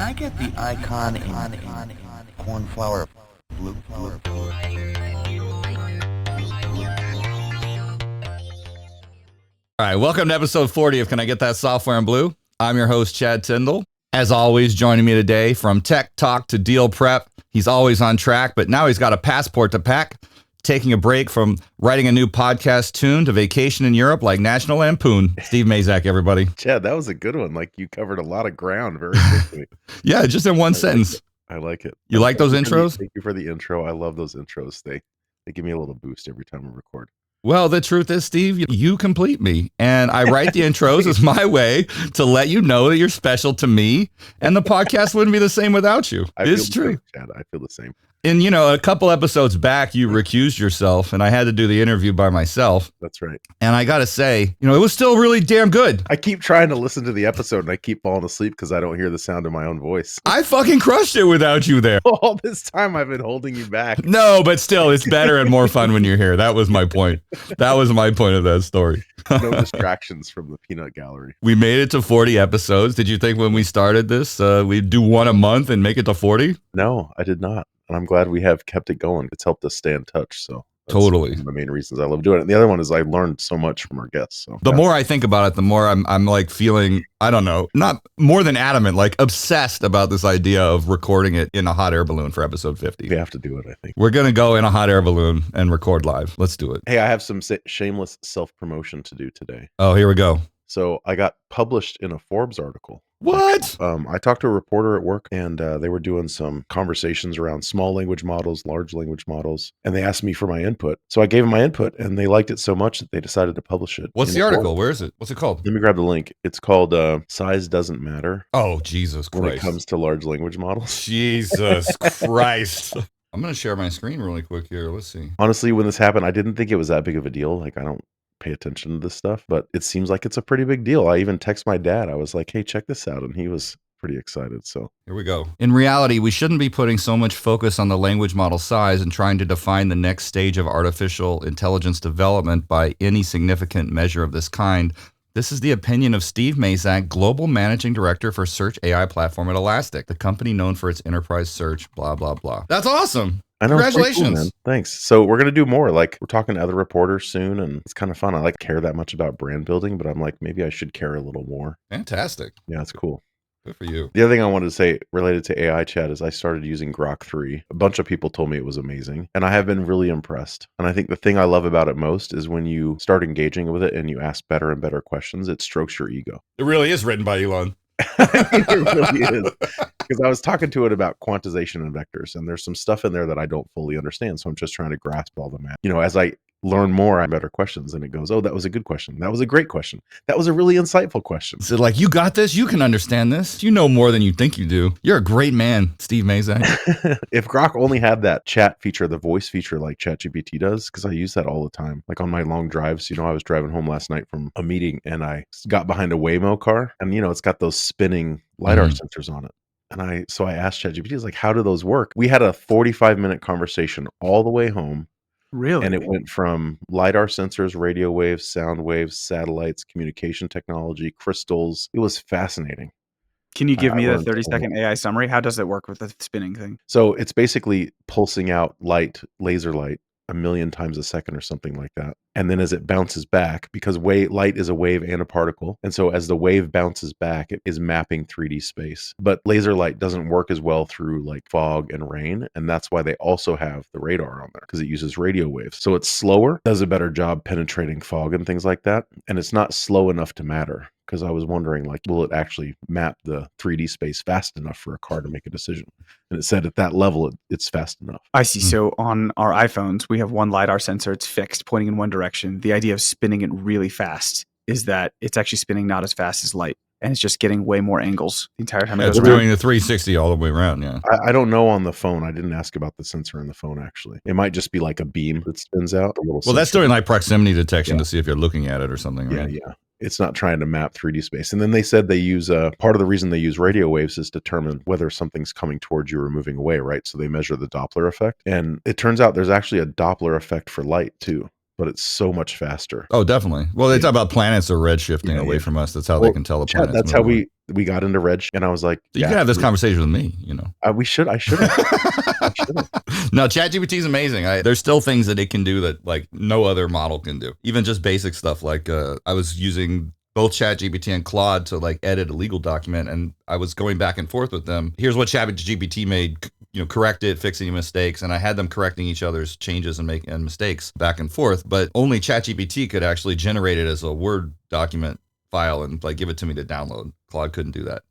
I get the icon in cornflower blue? All right, welcome to episode 40 of Can I Get That Software in Blue? I'm your host, Chad Tyndall. As always, joining me today from tech talk to deal prep. He's always on track, but now he's got a passport to pack, taking a break from writing a new podcast tune to vacation in Europe like National Lampoon. Steve Mazak, everybody. Chad, that was a good one. Like, you covered a lot of ground very quickly. Yeah, just in one sentence. I like it. You like those intros? Thank you for the intro. I love those intros. They give me a little boost every time we record. Well, the truth is, Steve, you complete me. And I write the intros as my way to let you know that you're special to me. And the podcast wouldn't be the same without you. It's true. Chad, I feel the same. And, you know, a couple episodes back, you recused yourself, and I had to do the interview by myself. That's right. And I got to say, you know, it was still really damn good. I keep trying to listen to the episode, and I keep falling asleep because I don't hear the sound of my own voice. I fucking crushed it without you there. All this time, I've been holding you back. No, but still, it's better and more fun when you're here. That was my point. That was my point of that story. No distractions from the peanut gallery. We made it to 40 episodes. Did you think when we started this, we'd do one a month and make it to 40? No, I did not. And I'm glad we have kept it going. It's helped us stay in touch. So that's totally one of the main reasons I love doing it. And the other one is I learned so much from our guests. So the more I think about it, the more I'm like feeling, I don't know, not more than adamant, like obsessed about this idea of recording it in a hot air balloon for episode 50. we have to do it, I think. We're going to go in a hot air balloon and record live. Let's do it. Hey, I have some shameless self-promotion to do today. Oh, here we go. So I got published in a Forbes article. What? I talked to a reporter at work, and they were doing some conversations around small language models, large language models, and they asked me for my input. So I gave them my input, and they liked it so much that they decided to publish it. What's the article? Where is it? What's it called? Let me grab the link. It's called Size Doesn't Matter Oh, Jesus Christ. when it comes to large language models. Jesus Christ. I'm going to share my screen really quick here. Let's see. Honestly, when this happened, I didn't think it was that big of a deal. Like, I don't pay attention to this stuff, but it seems like it's a pretty big deal. I even text my dad. I was like, hey, check this out. And he was pretty excited. So here we go. In reality, we shouldn't be putting so much focus on the language model size and trying to define the next stage of artificial intelligence development by any significant measure of this kind. This is the opinion of Steve Mazak, Global Managing Director for Search AI Platform at Elastic, the company known for its enterprise search, blah, blah, blah. That's awesome. I know. Congratulations. Cool, man. Thanks. So we're going to do more. Like, we're talking to other reporters soon, and it's kind of fun. I like care that much about brand building, but I'm like, maybe I should care a little more. Fantastic. Yeah, it's cool. Good for you. The other thing I wanted to say related to AI chat is I started using Grok 3. A bunch of people told me it was amazing, and I have been really impressed. And I think the thing I love about it most is when you start engaging with it and you ask better and better questions, it strokes your ego. It really is written by Elon. It really is. Because I was talking to it about quantization and vectors, and there's some stuff in there that I don't fully understand. So I'm just trying to grasp all the math. You know, as I learn more, I have better questions, and it goes, oh, that was a good question. That was a great question. That was a really insightful question. So like, you got this. You can understand this. You know more than you think you do. You're a great man, Steve Mazak. If Grok only had that chat feature, the voice feature like ChatGPT does, because I use that all the time. Like on my long drives, you know, I was driving home last night from a meeting, and I got behind a Waymo car, and, you know, it's got those spinning LiDAR sensors on it. And so I asked ChatGPT, I was like, how do those work? We had a 45-minute conversation all the way home. Really? And it went from LiDAR sensors, radio waves, sound waves, satellites, communication technology, crystals. It was fascinating. Can you give me the learned 30-second AI summary? How does it work with the spinning thing? So it's basically pulsing out light, laser light, 1,000,000 times a second or something like that. And then as it bounces back, because light is a wave and a particle, and so as the wave bounces back, it is mapping 3D space. But laser light doesn't work as well through like fog and rain, and that's why they also have the radar on there, because it uses radio waves. So it's slower, does a better job penetrating fog and things like that, and it's not slow enough to matter. Because I was wondering, like, will it actually map the 3D space fast enough for a car to make a decision? And it said at that level, it's fast enough. I see. So on our iPhones, we have one LiDAR sensor. It's fixed, pointing in one direction. The idea of spinning it really fast is that it's actually spinning not as fast as light. And it's just getting way more angles the entire time. It's doing the 360 all the way around, yeah. I don't know on the phone. I didn't ask about the sensor in the phone, actually. It might just be like a beam that spins out. Well, that's doing like proximity detection to see if you're looking at it or something, right? Yeah. It's not trying to map 3D space. And then they said they use part of the reason they use radio waves is to determine whether something's coming towards you or moving away, right? So they measure the Doppler effect. And it turns out there's actually a Doppler effect for light too, but it's so much faster. Oh, definitely. Well, they talk about planets are redshifting away from us. That's how they can tell the planets. we got into Reg, and I was like, So you can have this conversation with me, I should have. No, ChatGPT is amazing. There's still things that it can do that like no other model can do. Even just basic stuff like I was using both ChatGPT and Claude to like edit a legal document, and I was going back and forth with them. Here's what ChatGPT made, correct it, fix any mistakes, and I had them correcting each other's changes and making mistakes back and forth. But only ChatGPT could actually generate it as a Word document file and like give it to me to download. Claude couldn't do that.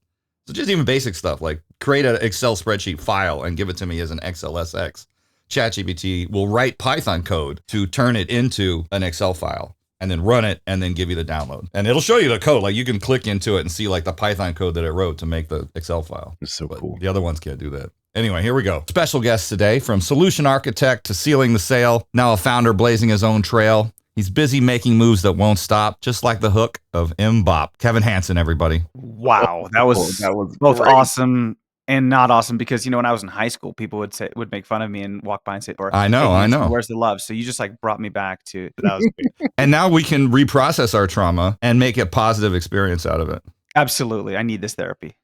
So just even basic stuff like create an Excel spreadsheet file and give it to me as an XLSX. ChatGPT will write Python code to turn it into an Excel file and then run it and then give you the download. And it'll show you the code. Like you can click into it and see like the Python code that it wrote to make the Excel file. It's so cool. The other ones can't do that. Anyway, here we go. Special guest today, from solution architect to sealing the sale, now a founder blazing his own trail. He's busy making moves that won't stop, just like the hook of Mbop. Kevin Hanson, everybody. Wow, that was both great. Awesome and not awesome, because when I was in high school, people would make fun of me and walk by and say, I know. Where's the love? So you just like brought me back to that. Was great. And now we can reprocess our trauma and make a positive experience out of it. Absolutely. I need this therapy.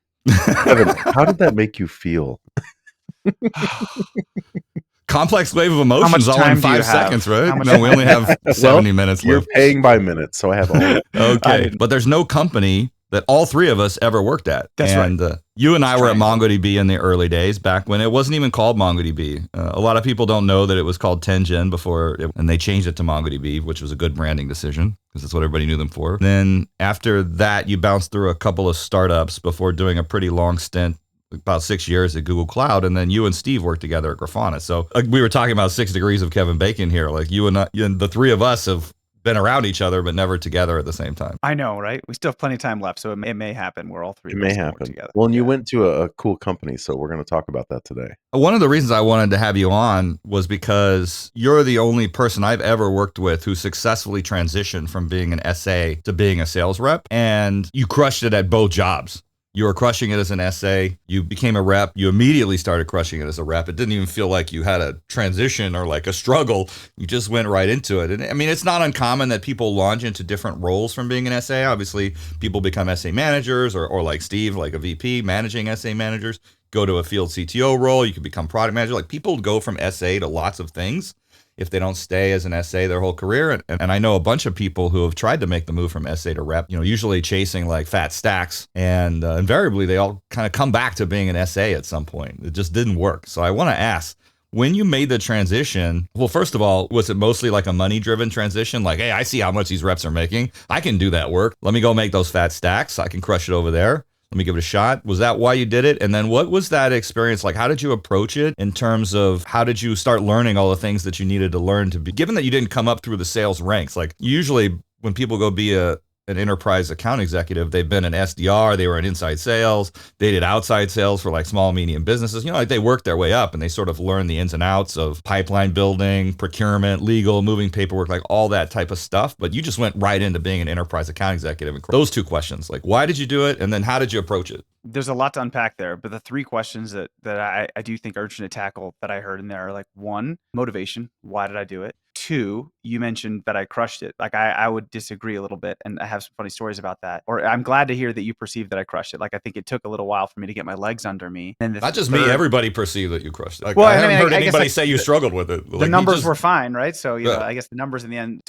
Kevin, how did that make you feel? Complex wave of emotions all in 5 seconds, right? No, we only have 70 minutes You're left. paying by minutes, so I have all. Okay, but there's no company that all three of us ever worked at. That's right. You and I were at Triangle. MongoDB in the early days, back when it wasn't even called MongoDB. A lot of people don't know that it was called Tengen before, and they changed it to MongoDB, which was a good branding decision because that's what everybody knew them for. Then after that, you bounced through a couple of startups before doing a pretty long stint, about 6 years at Google Cloud, and then you and Steve worked together at Grafana. So we were talking about 6 degrees of Kevin Bacon here. Like you and the three of us have been around each other, but never together at the same time. I know, right? We still have plenty of time left, so it may happen. We're all three. It may happen. Together. Well, and you went to a cool company, so we're going to talk about that today. One of the reasons I wanted to have you on was because you're the only person I've ever worked with who successfully transitioned from being an SA to being a sales rep, and you crushed it at both jobs. You were crushing it as an SA. You became a rep. You immediately started crushing it as a rep. It didn't even feel like you had a transition or like a struggle. You just went right into it. And I mean, it's not uncommon that people launch into different roles from being an SA. Obviously, people become SA managers or like Steve, like a VP, managing SA managers, go to a field CTO role. You can become product manager. Like people go from SA to lots of things if they don't stay as an SA their whole career. And I know a bunch of people who have tried to make the move from SA to rep, usually chasing like fat stacks. And invariably, they all kind of come back to being an SA at some point. It just didn't work. So I want to ask, when you made the transition, well, first of all, was it mostly like a money-driven transition? Like, hey, I see how much these reps are making. I can do that work. Let me go make those fat stacks. I can crush it over there. Let me give it a shot. Was that why you did it? And then what was that experience like? How did you approach it in terms of how did you start learning all the things that you needed to learn to be, given that you didn't come up through the sales ranks? Like usually when people go be an enterprise account executive, they've been an SDR, they were in inside sales, they did outside sales for like small, medium businesses. Like they worked their way up and they sort of learned the ins and outs of pipeline building, procurement, legal, moving paperwork, like all that type of stuff. But you just went right into being an enterprise account executive. And those two questions, like why did you do it? And then how did you approach it? There's a lot to unpack there, but the three questions that I do think are urgent to tackle that I heard in there are like, one, motivation. Why did I do it? Two, you mentioned that I crushed it. Like I would disagree a little bit, and I have some funny stories about that. Or I'm glad to hear that you perceive that I crushed it. Like I think it took a little while for me to get my legs under me. And not just me, everybody perceived that you crushed it. Like, well, I haven't heard I anybody say you struggled with it. The numbers were fine, right? So I guess the numbers in the end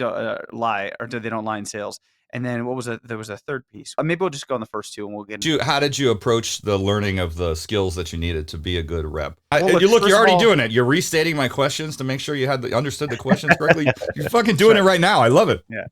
lie, or they don't lie in sales. And then there was a third piece. Maybe we'll just go on the first two and we'll get into how did you approach the learning of the skills that you needed to be a good rep? Well, you're already doing it. You're restating my questions to make sure you understood the questions correctly. You're fucking doing it right now. I love it. Yeah.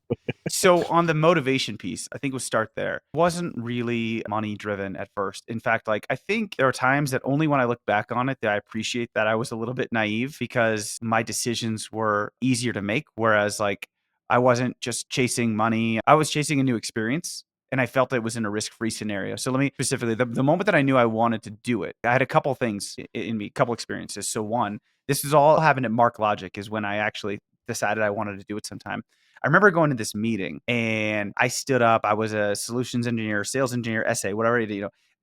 So on the motivation piece, I think we'll start there. It wasn't really money driven at first. In fact, like I think there are times that only when I look back on it that I appreciate that I was a little bit naive because my decisions were easier to make. Whereas like I wasn't just chasing money. I was chasing a new experience and I felt it was in a risk-free scenario. So let me specifically, the moment that I knew I wanted to do it, I had a couple things in me, a couple experiences. So one, this is all happened at Mark Logic is when I actually decided I wanted to do it sometime. I remember going to this meeting and I stood up. I was a solutions engineer, sales engineer, SA, whatever,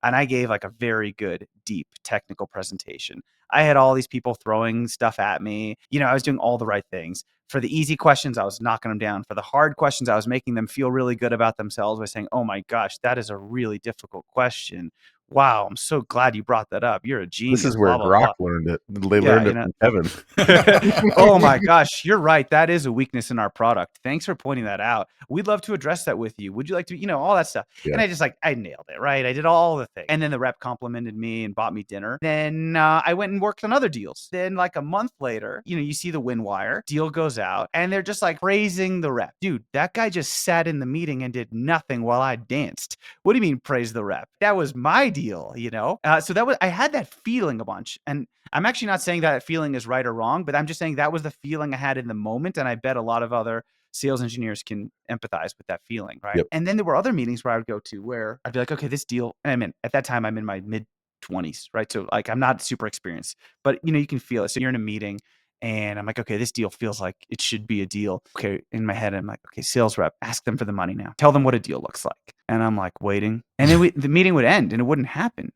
And I gave like a very good, deep technical presentation. I had all these people throwing stuff at me. I was doing all the right things. For the easy questions, I was knocking them down. For the hard questions, I was making them feel really good about themselves by saying, oh my gosh, that is a really difficult question. Wow, I'm so glad you brought that up. You're a genius. This is where blah, blah, Grok blah. learned it. They Yeah, learned it from Kevin. Oh my gosh, you're right. That is a weakness in our product. Thanks for pointing that out. We'd love to address that with you. Would you like to, all that stuff. Yeah. And I nailed it, right? I did all the things. And then the rep complimented me and bought me dinner. Then I went and worked on other deals. Then like a month later, you see the win wire, deal goes out, and they're just like praising the rep. Dude, that guy just sat in the meeting and did nothing while I danced. What do you mean praise the rep? That was my deal, So I had that feeling a bunch. And I'm actually not saying that feeling is right or wrong, but I'm just saying that was the feeling I had in the moment. And I bet a lot of other sales engineers can empathize with that feeling, right? Yep. And then there were other meetings where I would go to where I'd be like, okay, this deal, and at that time I'm in my mid 20s, right? So like I'm not super experienced, but you can feel it. So you're in a meeting and I'm like, okay, this deal feels like it should be a deal. Okay, in my head, I'm like, okay, sales rep, ask them for the money now. Tell them what a deal looks like. And I'm like waiting. And then the meeting would end and it wouldn't happen.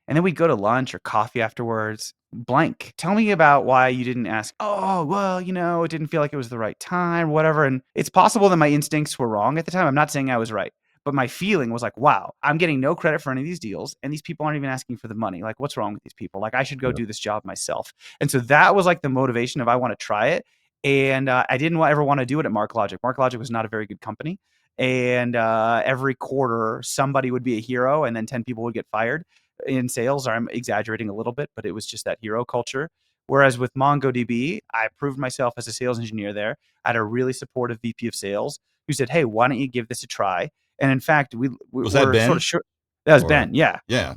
And then we'd go to lunch or coffee afterwards. Blank. Tell me about why you didn't ask. Oh, well, it didn't feel like it was the right time, whatever. And it's possible that my instincts were wrong at the time. I'm not saying I was right. But my feeling was like, wow, I'm getting no credit for any of these deals. And these people aren't even asking for the money. Like, what's wrong with these people? Like, I should go do this job myself. And so that was like the motivation of I want to try it. And I didn't ever want to do it at MarkLogic. MarkLogic was not a very good company. And every quarter, somebody would be a hero and then 10 people would get fired in sales. I'm exaggerating a little bit, but it was just that hero culture. Whereas with MongoDB, I proved myself as a sales engineer there. I had a really supportive VP of sales who said, hey, why don't you give this a try? And in fact, we Was that Ben? sort of sure. That was Ben. Yeah. Yeah.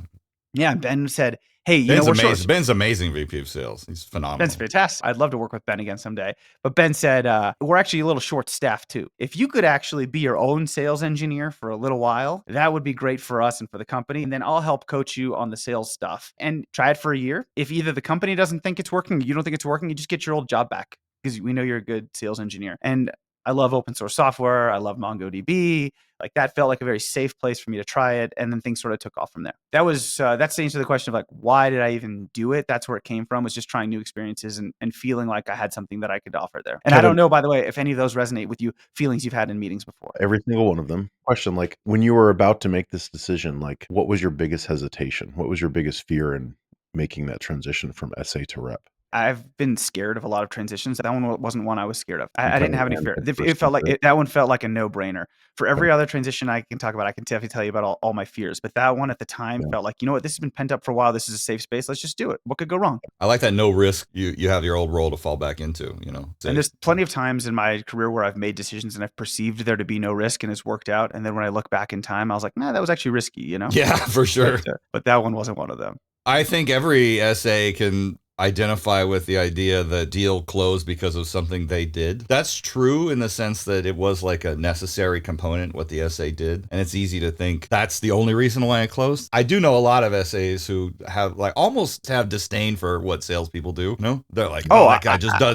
Yeah. Ben said, hey, Ben's we're amazing. Ben's amazing VP of sales. He's phenomenal. Ben's fantastic. I'd love to work with Ben again someday. But Ben said, we're actually a little short staffed too. If you could actually be your own sales engineer for a little while, that would be great for us and for the company. And then I'll help coach you on the sales stuff and try it for a year. If either the company doesn't think it's working, or you don't think it's working, you just get your old job back because we know you're a good sales engineer. And I love open source software. I love MongoDB. Like that felt like a very safe place for me to try it. And then things sort of took off from there. That's the answer to the question of like, why did I even do it? That's where it came from, was just trying new experiences and feeling like I had something that I could offer there. And Kevin, I don't know, by the way, if any of those resonate with you, feelings you've had in meetings before. Every single one of them. Question, like when you were about to make this decision, like what was your biggest hesitation? What was your biggest fear in making that transition from SA to rep? I've been scared of a lot of transitions. That one wasn't one I was scared of. I didn't have any fear. It felt like that one felt like a no-brainer. For every other transition I can talk about, I can definitely tell you about all my fears. But that one at the time felt like, this has been pent up for a while. This is a safe space. Let's just do it. What could go wrong? I like that no risk. You have your old role to fall back into, And there's plenty of times in my career where I've made decisions and I've perceived there to be no risk and it's worked out. And then when I look back in time, I was like, nah, that was actually risky, Yeah, for sure. But that one wasn't one of them. I think every SA can identify with the idea that deal closed because of something they did. That's true in the sense that it was like a necessary component what the SA did, and it's easy to think that's the only reason why it closed. I do know a lot of SAs who have like almost have disdain for what salespeople do. They're like, that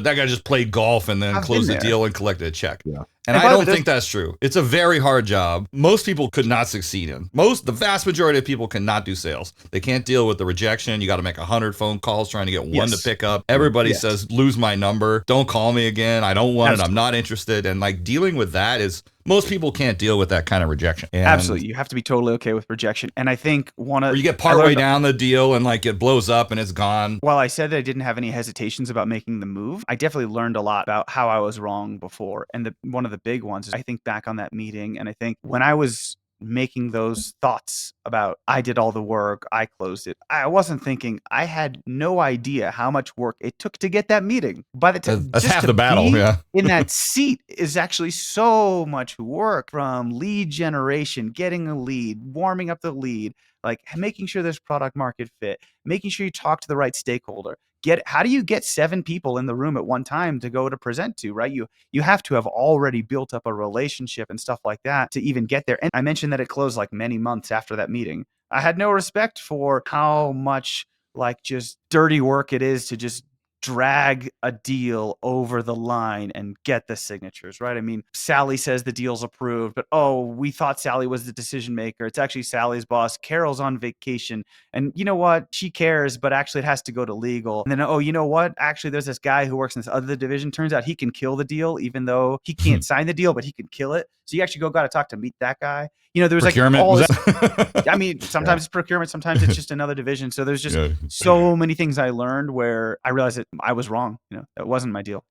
guy just played golf and then closed the deal and collected a check. Yeah. And I don't think that's true. It's a very hard job. Most people could not succeed in. The vast majority of people cannot do sales. They can't deal with the rejection. You got to make 100 phone calls trying to get one to pick up. Everybody says, lose my number. Don't call me again. I don't want it. I'm not interested. And like dealing with that is, most people can't deal with that kind of rejection. And absolutely. You have to be totally okay with rejection. And I think or you get partway down the deal and like it blows up and it's gone. While I said that I didn't have any hesitations about making the move, I definitely learned a lot about how I was wrong before. And one of the big ones is I think back on that meeting. And I think when I was making those thoughts about I did all the work, I closed it, I wasn't thinking, I had no idea how much work it took to get that meeting. By the time that's half the battle, in that seat is actually so much work, from lead generation, getting a lead, warming up the lead, like making sure there's product market fit, making sure you talk to the right stakeholder. How do you get 7 people in the room at one time to go to present to, right? You have to have already built up a relationship and stuff like that to even get there. And I mentioned that it closed like many months after that meeting. I had no respect for how much like just dirty work it is to just drag a deal over the line and get the signatures, right? I mean, Sally says the deal's approved, but we thought Sally was the decision maker. It's actually Sally's boss. Carol's on vacation. And you know what? She cares, but actually it has to go to legal. And then, you know what? Actually, there's this guy who works in this other division. Turns out he can kill the deal, even though he can't sign the deal, but he can kill it. So you actually got to meet that guy. There's Procurement, like all was this. I mean, sometimes it's procurement, sometimes it's just another division. So there's just so many things I learned where I realized that I was wrong. That wasn't my deal.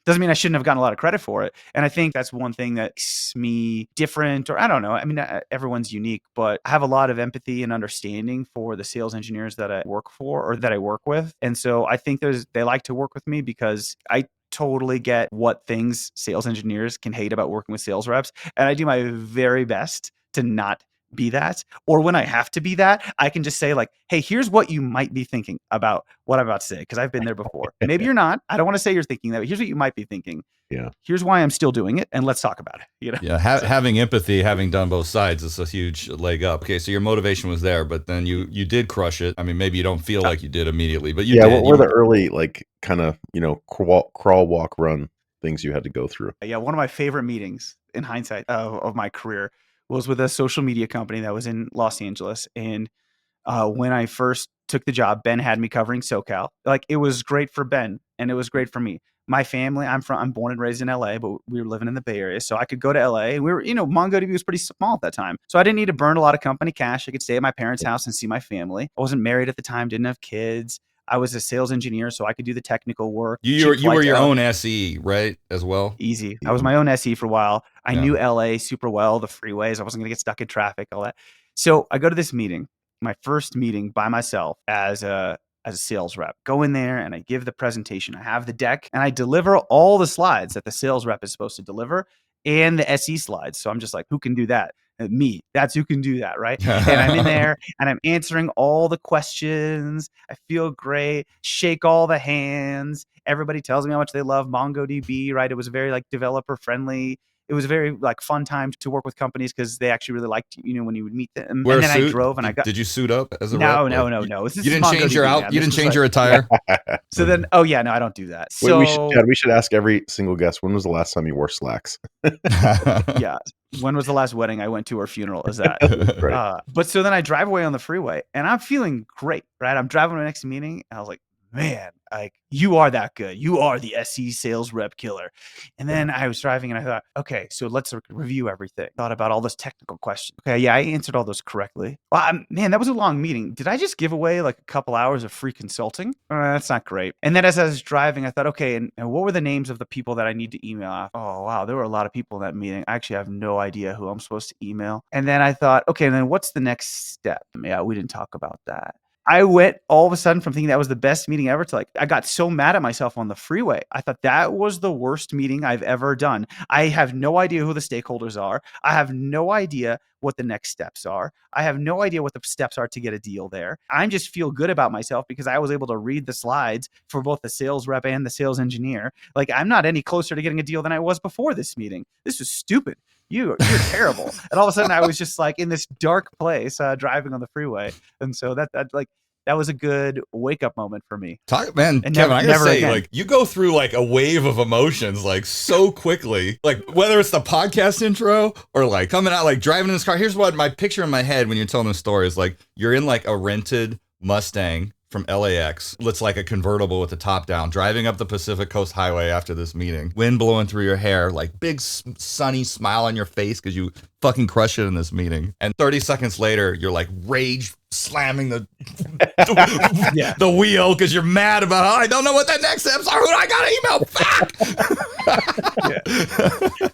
Doesn't mean I shouldn't have gotten a lot of credit for it. And I think that's one thing that makes me different, or I don't know. I mean, everyone's unique, but I have a lot of empathy and understanding for the sales engineers that I work for or that I work with. And so I think they like to work with me because I totally get what things sales engineers can hate about working with sales reps. And I do my very best to not be that. Or when I have to be that, I can just say like, hey, here's what you might be thinking about what I'm about to say, because I've been there before. Maybe you're not. I don't want to say you're thinking that, but here's what you might be thinking. Yeah. Here's why I'm still doing it, and let's talk about it. Yeah, having empathy, having done both sides, is a huge leg up. Okay, so your motivation was there, but then you did crush it. I mean, maybe you don't feel like you did immediately, but you did. What were the early kind of crawl, walk, run things you had to go through? Yeah, one of my favorite meetings in hindsight of my career was with a social media company that was in Los Angeles, and when I first took the job, Ben had me covering SoCal. Like, it was great for Ben and it was great for me. My family, I'm born and raised in LA, but we were living in the Bay Area. So I could go to LA, and we were, MongoDB was pretty small at that time. So I didn't need to burn a lot of company cash. I could stay at my parents' house and see my family. I wasn't married at the time, didn't have kids. I was a sales engineer, so I could do the technical work. You were your own SE, right, as well? Easy. I was my own SE for a while. I knew LA super well, the freeways. I wasn't going to get stuck in traffic, all that. So I go to this meeting, my first meeting by myself as a sales rep. Go in there and I give the presentation. I have the deck and I deliver all the slides that the sales rep is supposed to deliver and the SE slides. So I'm just like, who can do that? Me. That's who can do that, right? And I'm in there and I'm answering all the questions. I feel great. Shake all the hands. Everybody tells me how much they love MongoDB, right? It was very like developer friendly. It was a very like fun time to work with companies because they actually really liked when you would meet them. Wear and then a suit? I drove and I got. Did you suit up as a no, rep? No. You didn't change your out. You didn't change your attire. So then, no, I don't do that. So we should ask every single guest, when was the last time you wore slacks? Yeah. When was the last wedding I went to or funeral? Is that right? But so then I drive away on the freeway and I'm feeling great, right? I'm driving to the next meeting and I was like, man, like, you are that good. You are the SE sales rep killer. And then I was driving and I thought, okay, so let's review everything. Thought about all those technical questions. Okay, yeah, I answered all those correctly. Well, man, that was a long meeting. Did I just give away like a couple hours of free consulting? That's not great. And then as I was driving, I thought, okay, and what were the names of the people that I need to email out? Oh, wow, there were a lot of people in that meeting. I actually have no idea who I'm supposed to email. And then I thought, okay, and then what's the next step? Yeah, we didn't talk about that. I went all of a sudden from thinking that was the best meeting ever to like, I got so mad at myself on the freeway. I thought that was the worst meeting I've ever done. I have no idea who the stakeholders are. I have no idea what the next steps are. I have no idea what the steps are to get a deal there. I just feel good about myself because I was able to read the slides for both the sales rep and the sales engineer. Like, I'm not any closer to getting a deal than I was before this meeting. This is stupid. You're terrible. And all of a sudden I was just like in this dark place driving on the freeway. And so that was a good wake up moment for me. Man, and Kevin, I gotta say, again. like, you go through like a wave of emotions like so quickly, like whether it's the podcast intro or like coming out, like driving in this car. Here's what my picture in my head when you're telling the story is like, you're in like a rented Mustang from LAX. Looks like a convertible with the top down, driving up the Pacific Coast Highway after this meeting. Wind blowing through your hair, like big sunny smile on your face because you fucking crush it in this meeting. And 30 seconds later, you're like rage slamming the wheel because you're mad about I don't know what the next steps are. Who do I gotta email? Fuck!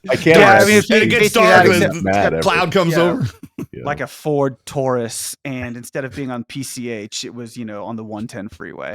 I can't. Yeah, I mean, it gets dark and mad cloud comes over. Like a Ford Taurus, and instead of being on PCH, it was on the 110 freeway.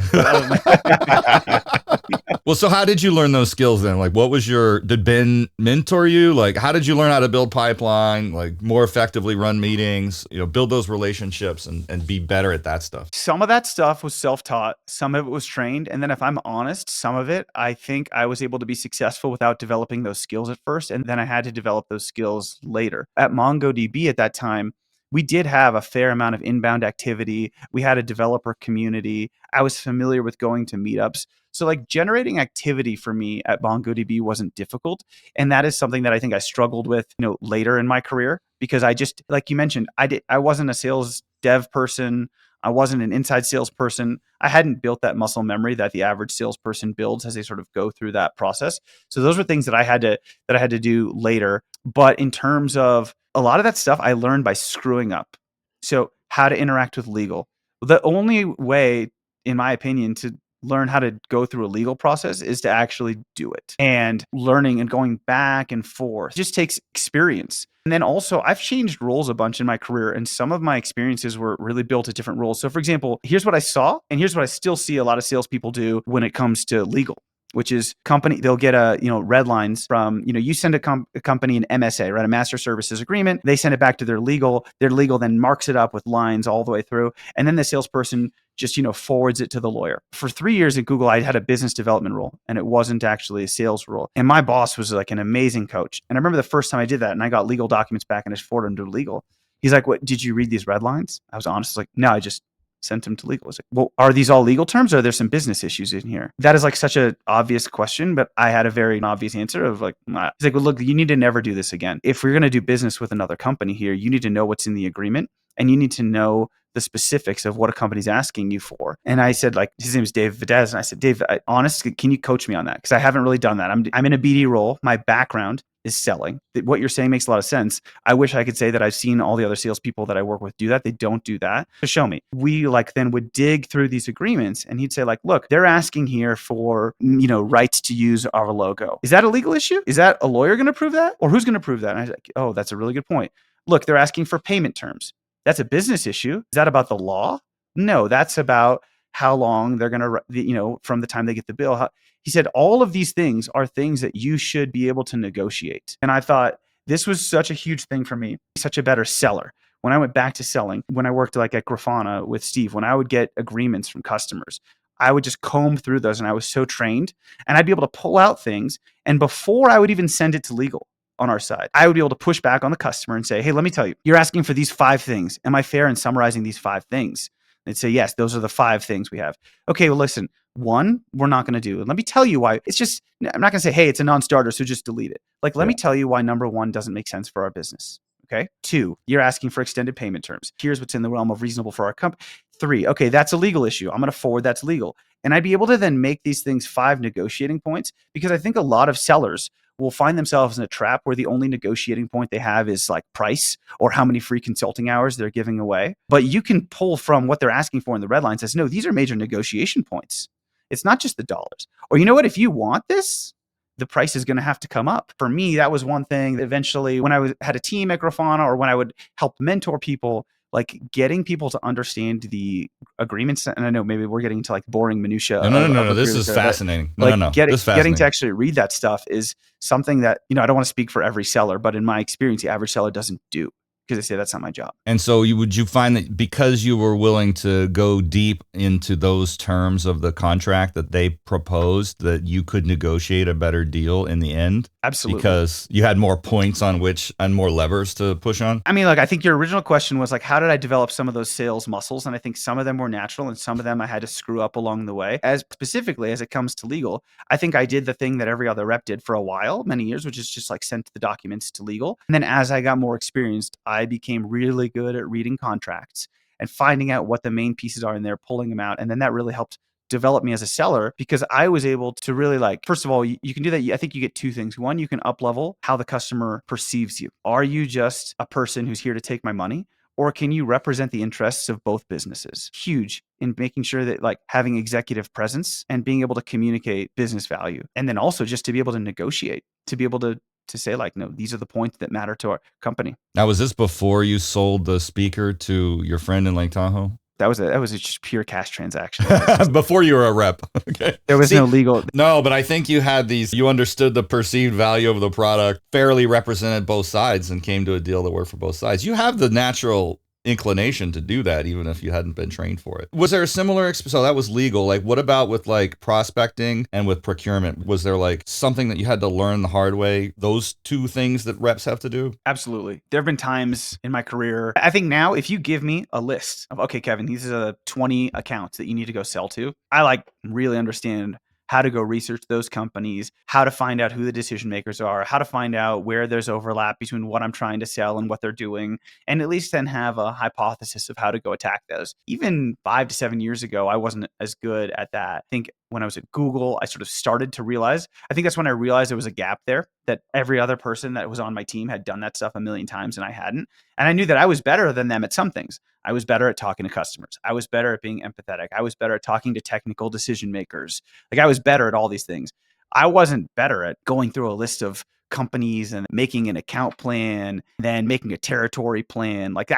Well, so how did you learn those skills then? Like, did Ben mentor you? Like, how did you learn how to build pipeline, like more effectively run meetings, build those relationships and be better at that stuff? Some of that stuff was self-taught. Some of it was trained. And then if I'm honest, some of it, I think I was able to be successful without developing those skills at first. And then I had to develop those skills later. At MongoDB at that time, we did have a fair amount of inbound activity. We had a developer community. I was familiar with going to meetups. So like generating activity for me at MongoDB wasn't difficult. And that is something that I think I struggled with, later in my career, because I just, like you mentioned, I wasn't a sales dev person. I wasn't an inside salesperson. I hadn't built that muscle memory that the average salesperson builds as they sort of go through that process. So those were things that I had to do later. But in terms of a lot of that stuff, I learned by screwing up. So how to interact with legal. The only way, in my opinion, to learn how to go through a legal process is to actually do it. And learning and going back and forth just takes experience. And then also, I've changed roles a bunch in my career, and some of my experiences were really built at different roles. So, for example, here's what I saw, and here's what I still see a lot of salespeople do when it comes to legal, which is they'll get red lines from, you send a company an MSA, right? A master services agreement. They send it back to their legal then marks it up with lines all the way through. And then the salesperson just, forwards it to the lawyer. For 3 years at Google, I had a business development role, and it wasn't actually a sales role. And my boss was like an amazing coach. And I remember the first time I did that, and I got legal documents back and I just forwarded them to legal. He's like, "What, did you read these red lines?" I was honest. Like, "No, I just sent him to legal." I was like, "Well, are these all legal terms, or are there some business issues in here?" That is like such an obvious question, but I had a very obvious answer of like, nah. He's like, "Well, look, you need to never do this again. If we're going to do business with another company here, you need to know what's in the agreement, and you need to know the specifics of what a company's asking you for." And I said, like, his name is Dave Videz. And I said, "Dave, honestly, can you coach me on that? Because I haven't really done that. I'm in a BD role. My background is selling. What you're saying makes a lot of sense. I wish I could say that I've seen all the other salespeople that I work with do that. They don't do that. So show me." We then would dig through these agreements, and he'd say, like, "Look, they're asking here for, rights to use our logo. Is that a legal issue? Is that a lawyer going to prove that? Or who's going to prove that?" And I was like, "Oh, that's a really good point. Look, they're asking for payment terms. That's a business issue. Is that about the law? No, that's about how long they're going to, from the time they get the bill." He said, all of these things are things that you should be able to negotiate. And I thought this was such a huge thing for me, such a better seller. When I went back to selling, when I worked like at Grafana with Steve, when I would get agreements from customers, I would just comb through those, and I was so trained, and I'd be able to pull out things. And before I would even send it to legal on our side, I would be able to push back on the customer and say, "Hey, let me tell you, you're asking for these 5 things. Am I fair in summarizing these 5 things?" They'd say, "Yes, those are the 5 things we have." "Okay, well, listen, 1, we're not going to do. And let me tell you why. I'm not going to say, 'Hey, it's a non-starter, so just delete it.' Like, let me tell you why number 1 doesn't make sense for our business. Okay. 2, you're asking for extended payment terms. Here's what's in the realm of reasonable for our company. 3, okay, that's a legal issue. I'm going to forward that to legal." And I'd be able to then make these things 5 negotiating points, because I think a lot of sellers will find themselves in a trap where the only negotiating point they have is like price or how many free consulting hours they're giving away. But you can pull from what they're asking for in the red line, says, no, these are major negotiation points. It's not just the dollars. Or you know what? If you want this, the price is going to have to come up. For me, that was one thing that eventually, when I had a team at Grafana, or when I would help mentor people, like getting people to understand the agreements. And I know maybe we're getting into like boring minutia. No. This is fascinating. No. Getting to actually read that stuff is something that, I don't want to speak for every seller, but in my experience, the average seller doesn't do, because they say that's not my job. And so would you find that because you were willing to go deep into those terms of the contract that they proposed, that you could negotiate a better deal in the end? Absolutely. Because you had more points on which and more levers to push on? I mean, I think your original question was like, how did I develop some of those sales muscles? And I think some of them were natural, and some of them I had to screw up along the way. As specifically as it comes to legal, I think I did the thing that every other rep did for a while, many years, which is just like sent the documents to legal. And then as I got more experienced, I became really good at reading contracts and finding out what the main pieces are in there, pulling them out. And then that really helped develop me as a seller, because I was able to really first of all, you can do that. I think you get 2 things. One, you can up level how the customer perceives you. Are you just a person who's here to take my money? Or can you represent the interests of both businesses? Huge in making sure that having executive presence and being able to communicate business value. And then also just to be able to negotiate, to be able to say no, these are the points that matter to our company. Now, was this before you sold the speaker to your friend in Lake Tahoe? That was a just pure cash transaction. Before you were a rep. Okay. There was no legal. No, but I think you had you understood the perceived value of the product, fairly represented both sides, and came to a deal that worked for both sides. You have the natural inclination to do that, even if you hadn't been trained for it. Was there a similar, so that was legal. Like, what about with like prospecting and with procurement? Was there like something that you had to learn the hard way? Those two things that reps have to do? Absolutely. There have been times in my career, I think now if you give me a list of, okay, Kevin, these are the 20 accounts that you need to go sell to, I like really understand how to go research those companies, how to find out who the decision makers are, how to find out where there's overlap between what I'm trying to sell and what they're doing, and at least then have a hypothesis of how to go attack those. Even 5 to 7 years ago, I wasn't as good at that. I think when I was at Google, I sort of started to realize, I think that's when I realized there was a gap there, that every other person that was on my team had done that stuff a million times and I hadn't. And I knew that I was better than them at some things. I was better at talking to customers. I was better at being empathetic. I was better at talking to technical decision makers. Like I was better at all these things. I wasn't better at going through a list of companies and making an account plan, then making a territory plan. Like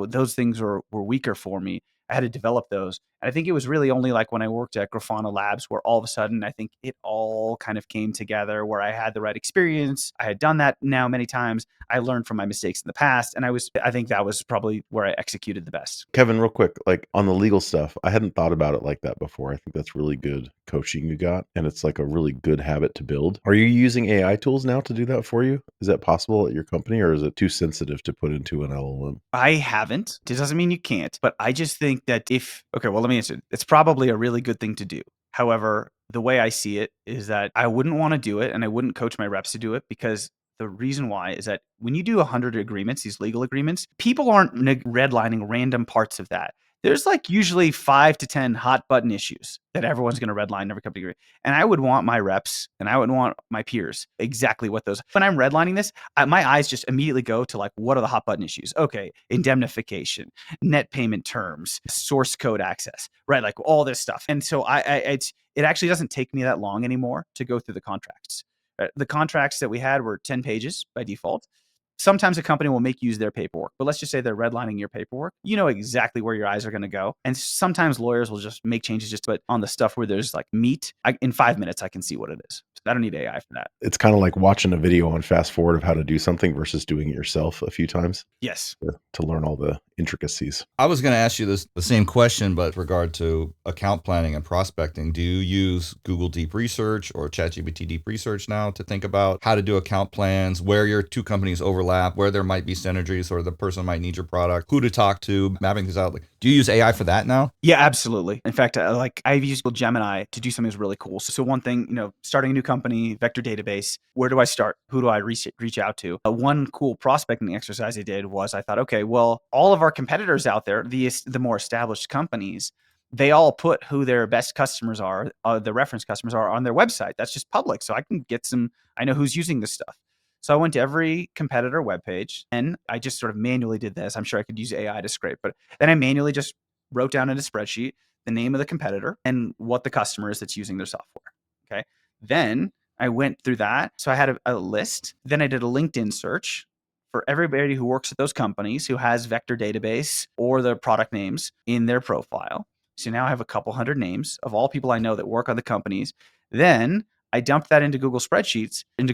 those things were weaker for me. I had to develop those. And I think it was really only like when I worked at Grafana Labs where all of a sudden I think it all kind of came together where I had the right experience. I had done that now many times. I learned from my mistakes in the past. And I think that was probably where I executed the best. Kevin, real quick, like on the legal stuff, I hadn't thought about it like that before. I think that's really good coaching you got. And it's like a really good habit to build. Are you using AI tools now to do that for you? Is that possible at your company or is it too sensitive to put into an LLM? I haven't. It doesn't mean you can't, but I just think that let me answer. It's probably a really good thing to do. However, the way I see it is that I wouldn't want to do it and I wouldn't coach my reps to do it because the reason why is that when you do 100 agreements, these legal agreements, people aren't redlining random parts of that. There's like usually 5 to 10 hot button issues that everyone's going to redline in every company agreement. And I would want my reps and I would want my peers exactly what those. When I'm redlining this, my eyes just immediately go to like, what are the hot button issues? Okay, indemnification, net payment terms, source code access, right? Like all this stuff. And so it actually doesn't take me that long anymore to go through the contracts. The contracts that we had were 10 pages by default. Sometimes a company will make you use their paperwork, but let's just say they're redlining your paperwork. You know exactly where your eyes are going to go. And sometimes lawyers will just make changes but on the stuff where there's like meat, in 5 minutes, I can see what it is. So I don't need AI for that. It's kind of like watching a video on fast forward of how to do something versus doing it yourself a few times. Yes. To learn all the intricacies. I was going to ask you the same question, but with regard to account planning and prospecting, do you use Google Deep Research or ChatGPT Deep Research now to think about how to do account plans, where your two companies overlap, where there might be synergies or the person might need your product, who to talk to, mapping things out? Like, do you use AI for that now? Yeah, absolutely. In fact, I've used Gemini to do something that's really cool. So one thing, starting a new company, vector database, where do I start? Who do I reach out to? One cool prospecting exercise I did was I thought, okay, well, all of our competitors out there, the more established companies, they all put who their best customers are, the reference customers are on their website. That's just public. So I can I know who's using this stuff. So I went to every competitor webpage and I just sort of manually did this. I'm sure I could use AI to scrape, but then I manually just wrote down in a spreadsheet the name of the competitor and what the customer is that's using their software. Okay. Then I went through that. So I had a list. Then I did a LinkedIn search for everybody who works at those companies who has vector database or the product names in their profile. So now I have a couple hundred names of all people I know that work on the companies. Then I dumped that into Google Sheets, and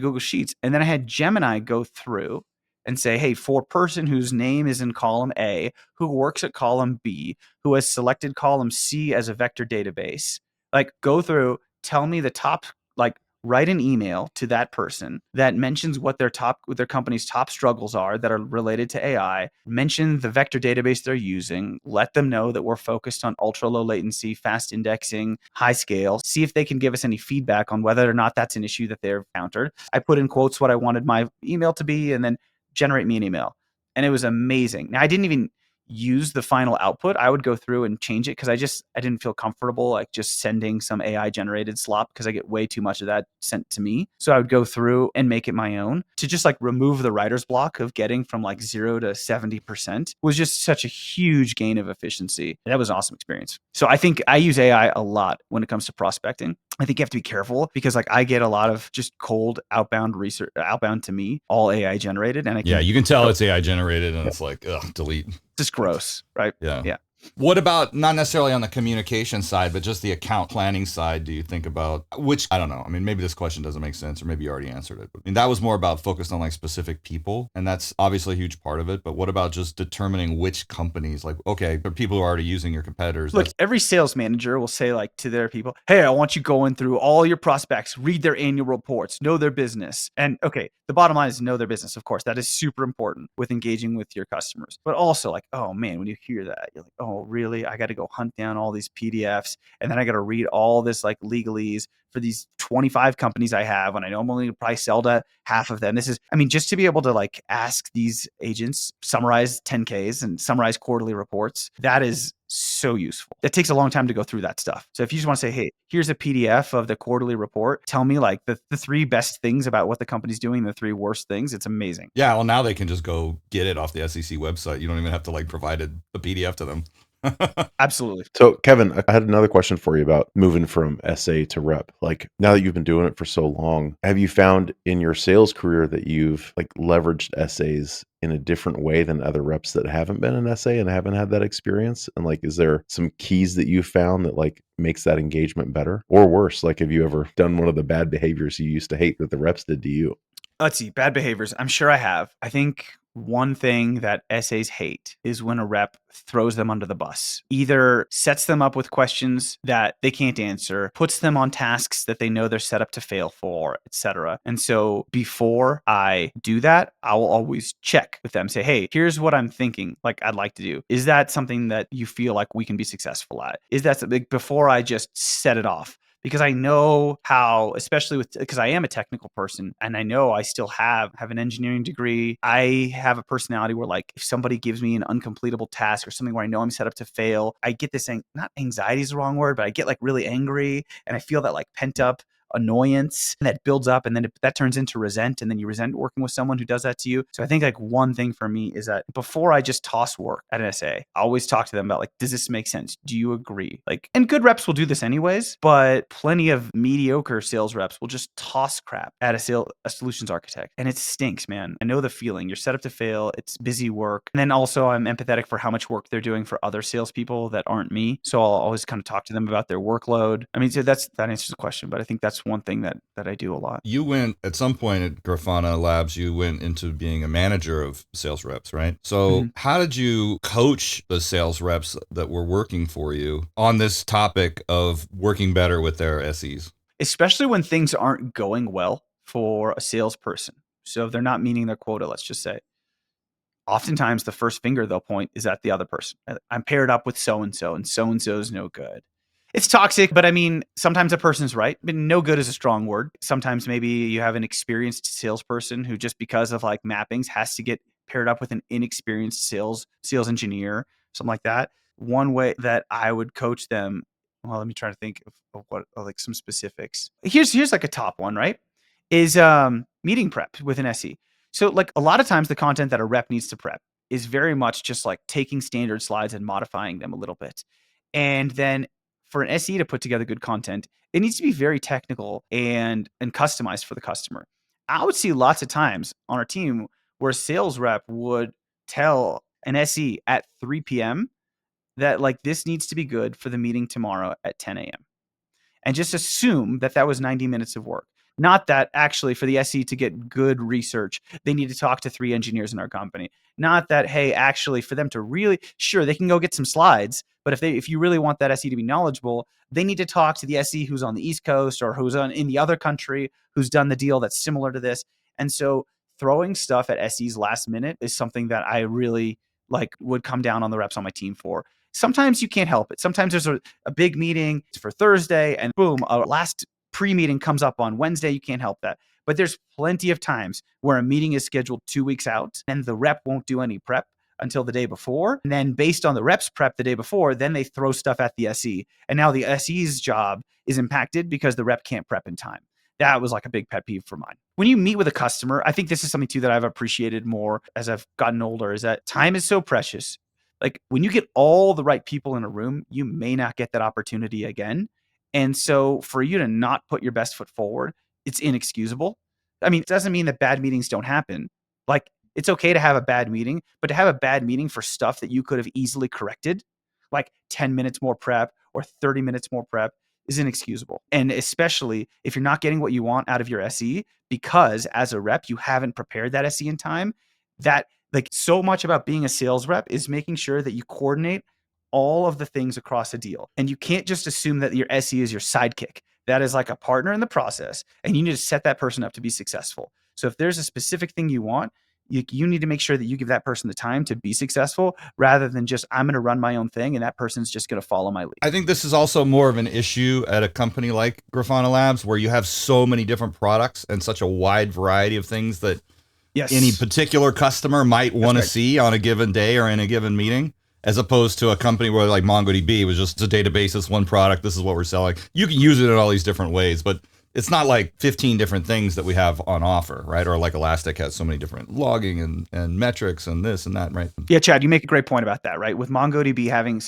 then I had Gemini go through and say, hey, for a person whose name is in column A, who works at column B, who has selected column C as a vector database, like go through, tell me the top, like write an email to that person that mentions what their company's top struggles are that are related to AI, mention the vector database they're using, let them know that we're focused on ultra low latency, fast indexing, high scale, see if they can give us any feedback on whether or not that's an issue that they've encountered. I put in quotes what I wanted my email to be and then generate me an email. And it was amazing. Now I didn't even use the final output. I would go through and change it because I didn't feel comfortable like just sending some AI generated slop because I get way too much of that sent to me. So I would go through and make it my own to just like remove the writer's block of getting from like 0 to 70% was just such a huge gain of efficiency. That was an awesome experience. So I think I use AI a lot when it comes to prospecting. I think you have to be careful because like I get a lot of just cold outbound research, outbound to me, all AI generated. And you can tell it's AI generated and it's like, ugh, delete. Just gross, right? Yeah. What about not necessarily on the communication side, but just the account planning side? Do you think about which, I don't know. I mean, maybe this question doesn't make sense, or maybe you already answered it. I mean, that was more about focused on like specific people, and that's obviously a huge part of it. But what about just determining which companies, like, okay, for people who are already using your competitors? Look, every sales manager will say like to their people, hey, I want you going through all your prospects, read their annual reports, know their business. And okay, the bottom line is know their business. Of course, that is super important with engaging with your customers. But also like, oh man, when you hear that, you're like, oh, really? I got to go hunt down all these PDFs and then I got to read all this like legalese for these 25 companies I have when I know I'm only probably sell to half of them. This is, I mean, just to be able to like ask these agents, summarize 10Ks and summarize quarterly reports, that is so useful. It takes a long time to go through that stuff. So if you just want to say, hey, here's a PDF of the quarterly report, tell me like the 3 best things about what the company's doing, the 3 worst things, it's amazing. Yeah, well, now they can just go get it off the SEC website. You don't even have to like provide a PDF to them. Absolutely. So, Kevin, I had another question for you about moving from SA to rep. Like, now that you've been doing it for so long, have you found in your sales career that you've like leveraged SAs in a different way than other reps that haven't been an SA and haven't had that experience? And like, is there some keys that you found that like makes that engagement better or worse? Like, have you ever done one of the bad behaviors you used to hate that the reps did to you? Let's see, bad behaviors. I'm sure I have. I think one thing that SAs hate is when a rep throws them under the bus, either sets them up with questions that they can't answer, puts them on tasks that they know they're set up to fail for, etc. And so before I do that, I will always check with them, say, hey, here's what I'm thinking, like I'd like to do. Is that something that you feel like we can be successful at? Is that something before I just set it off? Because I know how, especially with, because I am a technical person and I know I still have an engineering degree. I have a personality where like, if somebody gives me an uncompletable task or something where I know I'm set up to fail, I get this, not anxiety is the wrong word, but I get like really angry and I feel that like pent up annoyance that builds up and then that turns into resent and then you resent working with someone who does that to you. So I think like one thing for me is that before I just toss work at an SA, I always talk to them about like, does this make sense? Do you agree? Like, and good reps will do this anyways, but plenty of mediocre sales reps will just toss crap at a solutions architect and it stinks, man. I know the feeling. You're set up to fail. It's busy work. And then also I'm empathetic for how much work they're doing for other salespeople that aren't me. So I'll always kind of talk to them about their workload. I mean, so that answers the question, but I think that's one thing that I do a lot. You went at some point at Grafana Labs, you went into being a manager of sales reps, right? So how did you coach the sales reps that were working for you on this topic of working better with their SEs? Especially when things aren't going well for a salesperson. So if they're not meeting their quota, let's just say. Oftentimes the first finger they'll point is at the other person. I'm paired up with so-and-so and so-and-so's no good. It's toxic, but I mean, sometimes a person's right. But no good is a strong word. Sometimes maybe you have an experienced salesperson who just because of like mappings has to get paired up with an inexperienced sales engineer, something like that. One way that I would coach them, well, let me try to think of what like some specifics. Here's like a top one, right? Is meeting prep with an SE. So like a lot of times the content that a rep needs to prep is very much just like taking standard slides and modifying them a little bit. And then for an SE to put together good content, it needs to be very technical and customized for the customer. I would see lots of times on our team where a sales rep would tell an SE at 3 p.m. that like this needs to be good for the meeting tomorrow at 10 a.m. and just assume that that was 90 minutes of work. Not that actually for the SE to get good research, they need to talk to 3 engineers in our company. Not that, hey, actually for them to really, sure, they can go get some slides, but if you really want that SE to be knowledgeable, they need to talk to the SE who's on the East Coast or who's in the other country, who's done the deal that's similar to this. And so throwing stuff at SE's last minute is something that I really like would come down on the reps on my team for. Sometimes you can't help it. Sometimes there's a big meeting for Thursday and boom, a last pre-meeting comes up on Wednesday. You can't help that. But there's plenty of times where a meeting is scheduled 2 weeks out and the rep won't do any prep until the day before. And then based on the rep's prep the day before, then they throw stuff at the SE. And now the SE's job is impacted because the rep can't prep in time. That was like a big pet peeve for mine. When you meet with a customer, I think this is something too that I've appreciated more as I've gotten older, is that time is so precious. Like when you get all the right people in a room, you may not get that opportunity again. And so for you to not put your best foot forward, it's inexcusable. I mean, it doesn't mean that bad meetings don't happen. Like it's okay to have a bad meeting, but to have a bad meeting for stuff that you could have easily corrected, like 10 minutes more prep or 30 minutes more prep is inexcusable. And especially if you're not getting what you want out of your SE, because as a rep, you haven't prepared that SE in time, that like so much about being a sales rep is making sure that you coordinate all of the things across a deal. And you can't just assume that your SE is your sidekick. That is like a partner in the process, and you need to set that person up to be successful. So if there's a specific thing you want, you need to make sure that you give that person the time to be successful rather than just, I'm going to run my own thing and that person's just going to follow my lead. I think this is also more of an issue at a company like Grafana Labs, where you have so many different products and such a wide variety of things that any particular customer might want to see on a given day or in a given meeting, as opposed to a company where like MongoDB was just a database, it's one product, this is what we're selling. You can use it in all these different ways, but it's not like 15 different things that we have on offer, right? Or like Elastic has so many different logging and metrics and this and that, right? Yeah, Chad, you make a great point about that, right? With MongoDB having with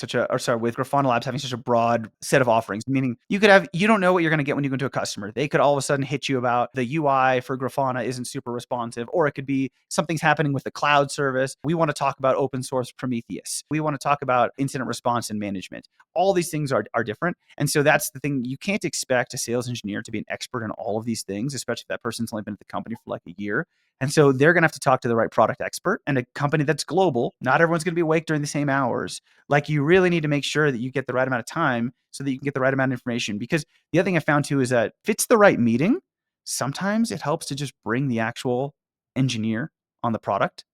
Grafana Labs having such a broad set of offerings, meaning you don't know what you're going to get when you go to a customer. They could all of a sudden hit you about the UI for Grafana isn't super responsive, or it could be something's happening with the cloud service. We want to talk about open source Prometheus. We want to talk about incident response and management. All these things are different. And so that's the thing. You can't expect a sales engineer to be an expert in all of these things, especially if that person's only been at the company for like a year. And so they're going to have to talk to the right product expert, and a company that's global. Not everyone's going to be awake during the same hours. Like, you really need to make sure that you get the right amount of time so that you can get the right amount of information. Because the other thing I found too is that if it's the right meeting, sometimes it helps to just bring the actual engineer on the product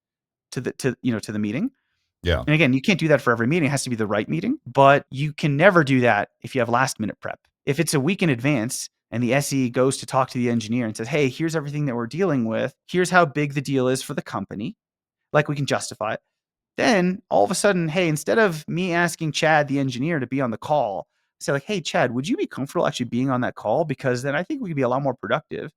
to the meeting. Yeah. And again, you can't do that for every meeting. It has to be the right meeting, but you can never do that if you have last minute prep. If it's a week in advance and the SE goes to talk to the engineer and says, hey, here's everything that we're dealing with. Here's how big the deal is for the company. Like, we can justify it. Then all of a sudden, hey, instead of me asking Chad, the engineer, to be on the call, say like, hey, Chad, would you be comfortable actually being on that call? Because then I think we could be a lot more productive.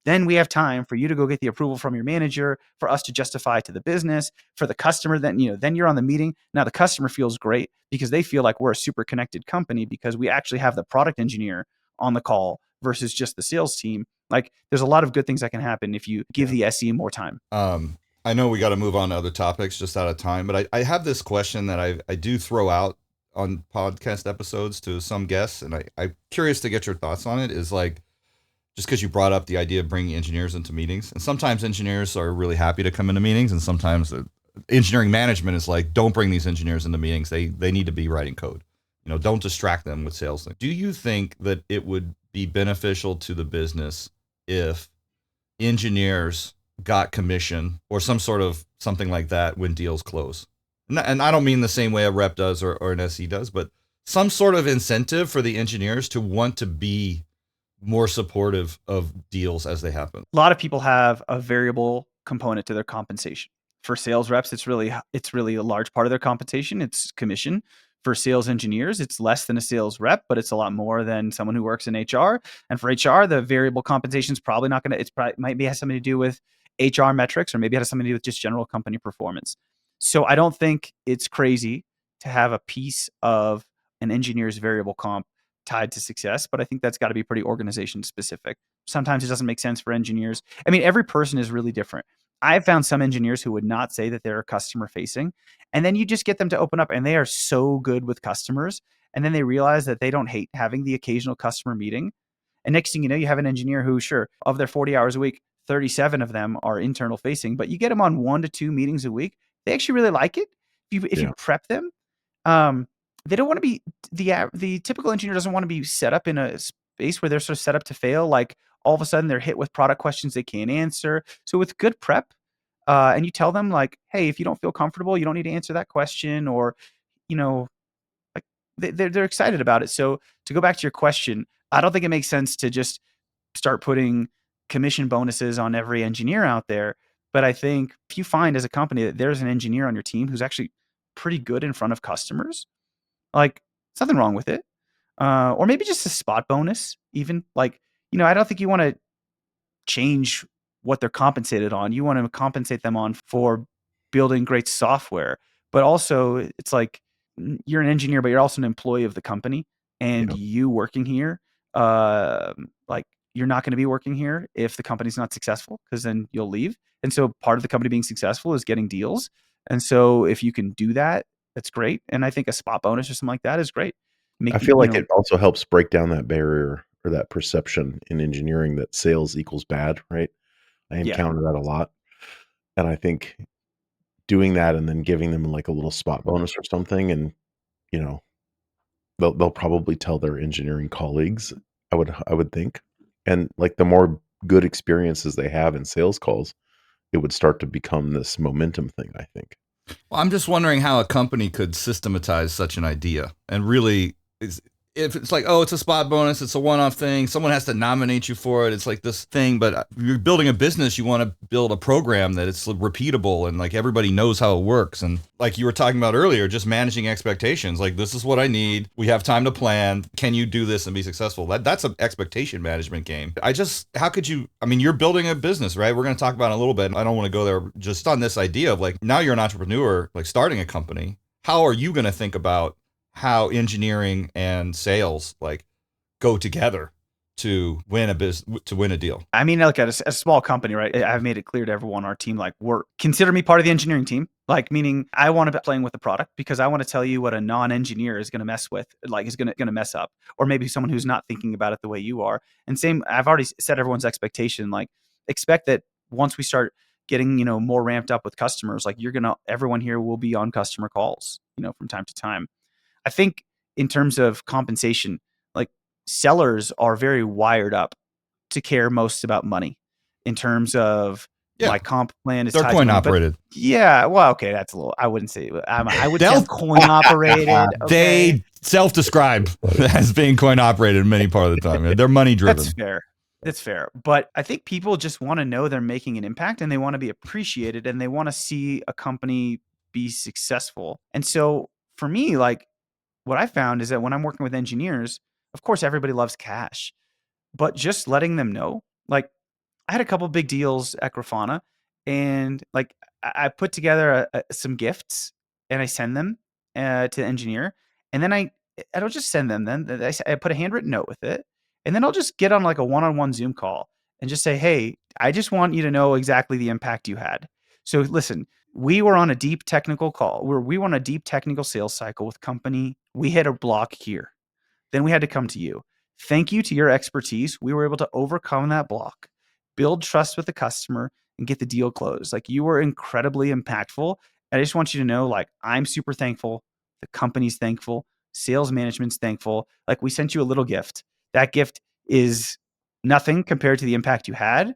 Then we have time for you to go get the approval from your manager, for us to justify to the business, for the customer. Then you're on the meeting. Now the customer feels great because they feel like we're a super connected company because we actually have the product engineer on the call versus just the sales team. Like, there's a lot of good things that can happen if you give the SE more time. I know we got to move on to other topics, just out of time, but I have this question that I do throw out on podcast episodes to some guests, and I'm curious to get your thoughts on it. Is like, just because you brought up the idea of bringing engineers into meetings, and sometimes engineers are really happy to come into meetings, and sometimes the engineering management is like, don't bring these engineers into meetings. They need to be writing code. Don't distract them with sales things. Do you think that it would be beneficial to the business if engineers got commission or some sort of something like that when deals close? And I don't mean the same way a rep does or an SE does, but some sort of incentive for the engineers to want to be more supportive of deals as they happen. A lot of people have a variable component to their compensation. For sales reps, it's really a large part of their compensation. It's commission. For sales engineers, it's less than a sales rep, but it's a lot more than someone who works in HR. And for HR, the variable compensation is probably not going to, might have something to do with HR metrics, or maybe it has something to do with just general company performance. So I don't think it's crazy to have a piece of an engineer's variable comp tied to success, but I think that's got to be pretty organization specific. Sometimes it doesn't make sense for engineers. I mean, every person is really different. I've found some engineers who would not say that they're customer facing, and then you just get them to open up and they are so good with customers, and then they realize that they don't hate having the occasional customer meeting. And next thing you know, you have an engineer who, sure, of their 40 hours a week, 37 of them are internal facing, but you get them on 1 to 2 meetings a week. They actually really like it. If you prep them, they don't want to be, the typical engineer doesn't want to be set up in a space where they're sort of set up to fail. Like, all of a sudden they're hit with product questions they can't answer. So with good prep, and you tell them like, hey, if you don't feel comfortable, you don't need to answer that question, or, like, they're excited about it. So to go back to your question, I don't think it makes sense to just start putting commission bonuses on every engineer out there. But I think if you find as a company that there's an engineer on your team who's actually pretty good in front of customers, like, there's nothing wrong with it. Or maybe just a spot bonus, even. Like, I don't think you want to change what they're compensated on. You want to compensate them on for building great software. But also, it's like, you're an engineer, but you're also an employee of the company. And you working here, like, you're not going to be working here if the company's not successful, because then you'll leave. And so part of the company being successful is getting deals. And so if you can do that, that's great. And I think a spot bonus or something like that is great. I feel like it also helps break down that barrier or that perception in engineering that sales equals bad, right? I encounter that a lot. And I think doing that and then giving them like a little spot bonus or something, and you know, they'll probably tell their engineering colleagues, I would think. And like the more good experiences they have in sales calls, it would start to become this momentum thing, I think. Well, I'm just wondering how a company could systematize such an idea and really if it's like, oh, it's a spot bonus, it's a one-off thing, someone has to nominate you for it, it's like this thing, but you're building a business, you want to build a program that it's repeatable and like everybody knows how it works. And like you were talking about earlier, just managing expectations, like this is what I need, we have time to plan, can you do this and be successful? That's an expectation management game. How could you, I mean, you're building a business, right? We're going to talk about it in a little bit. I don't want to go there just on this idea of like, now you're an entrepreneur, like starting a company. How are you going to think about how engineering and sales like go together to win a deal? I mean, like at a small company, right? I've made it clear to everyone on our team, like consider me part of the engineering team. Like meaning I want to be playing with the product because I want to tell you what a non-engineer is going to mess with, like is going to mess up, or maybe someone who's not thinking about it the way you are. And same, I've already set everyone's expectation. Like expect that once we start getting, more ramped up with customers, like everyone here will be on customer calls, from time to time. I think in terms of compensation, like sellers are very wired up to care most about money in terms of my comp plan is they're coin operated. Yeah. Well, okay. That's a little, I wouldn't say, I would say coin operated. Okay. They self-describe as being coin operated many part of the time. They're money driven. That's fair. But I think people just want to know they're making an impact and they want to be appreciated and they want to see a company be successful. And so for me, like, what I found is that when I'm working with engineers, of course, everybody loves cash, but just letting them know, like I had a couple big deals at Grafana and like I put together some gifts and I send them to the engineer. And then I don't just send them, then I put a handwritten note with it. And then I'll just get on like a one-on-one Zoom call and just say, hey, I just want you to know exactly the impact you had. So listen, we were on a deep technical call where we were on a deep technical sales cycle with company. We hit a block here. Then we had to come to you. Thank you to your expertise. We were able to overcome that block, build trust with the customer, and get the deal closed. Like you were incredibly impactful. And I just want you to know, like, I'm super thankful. The company's thankful. Sales management's thankful. Like we sent you a little gift. That gift is nothing compared to the impact you had,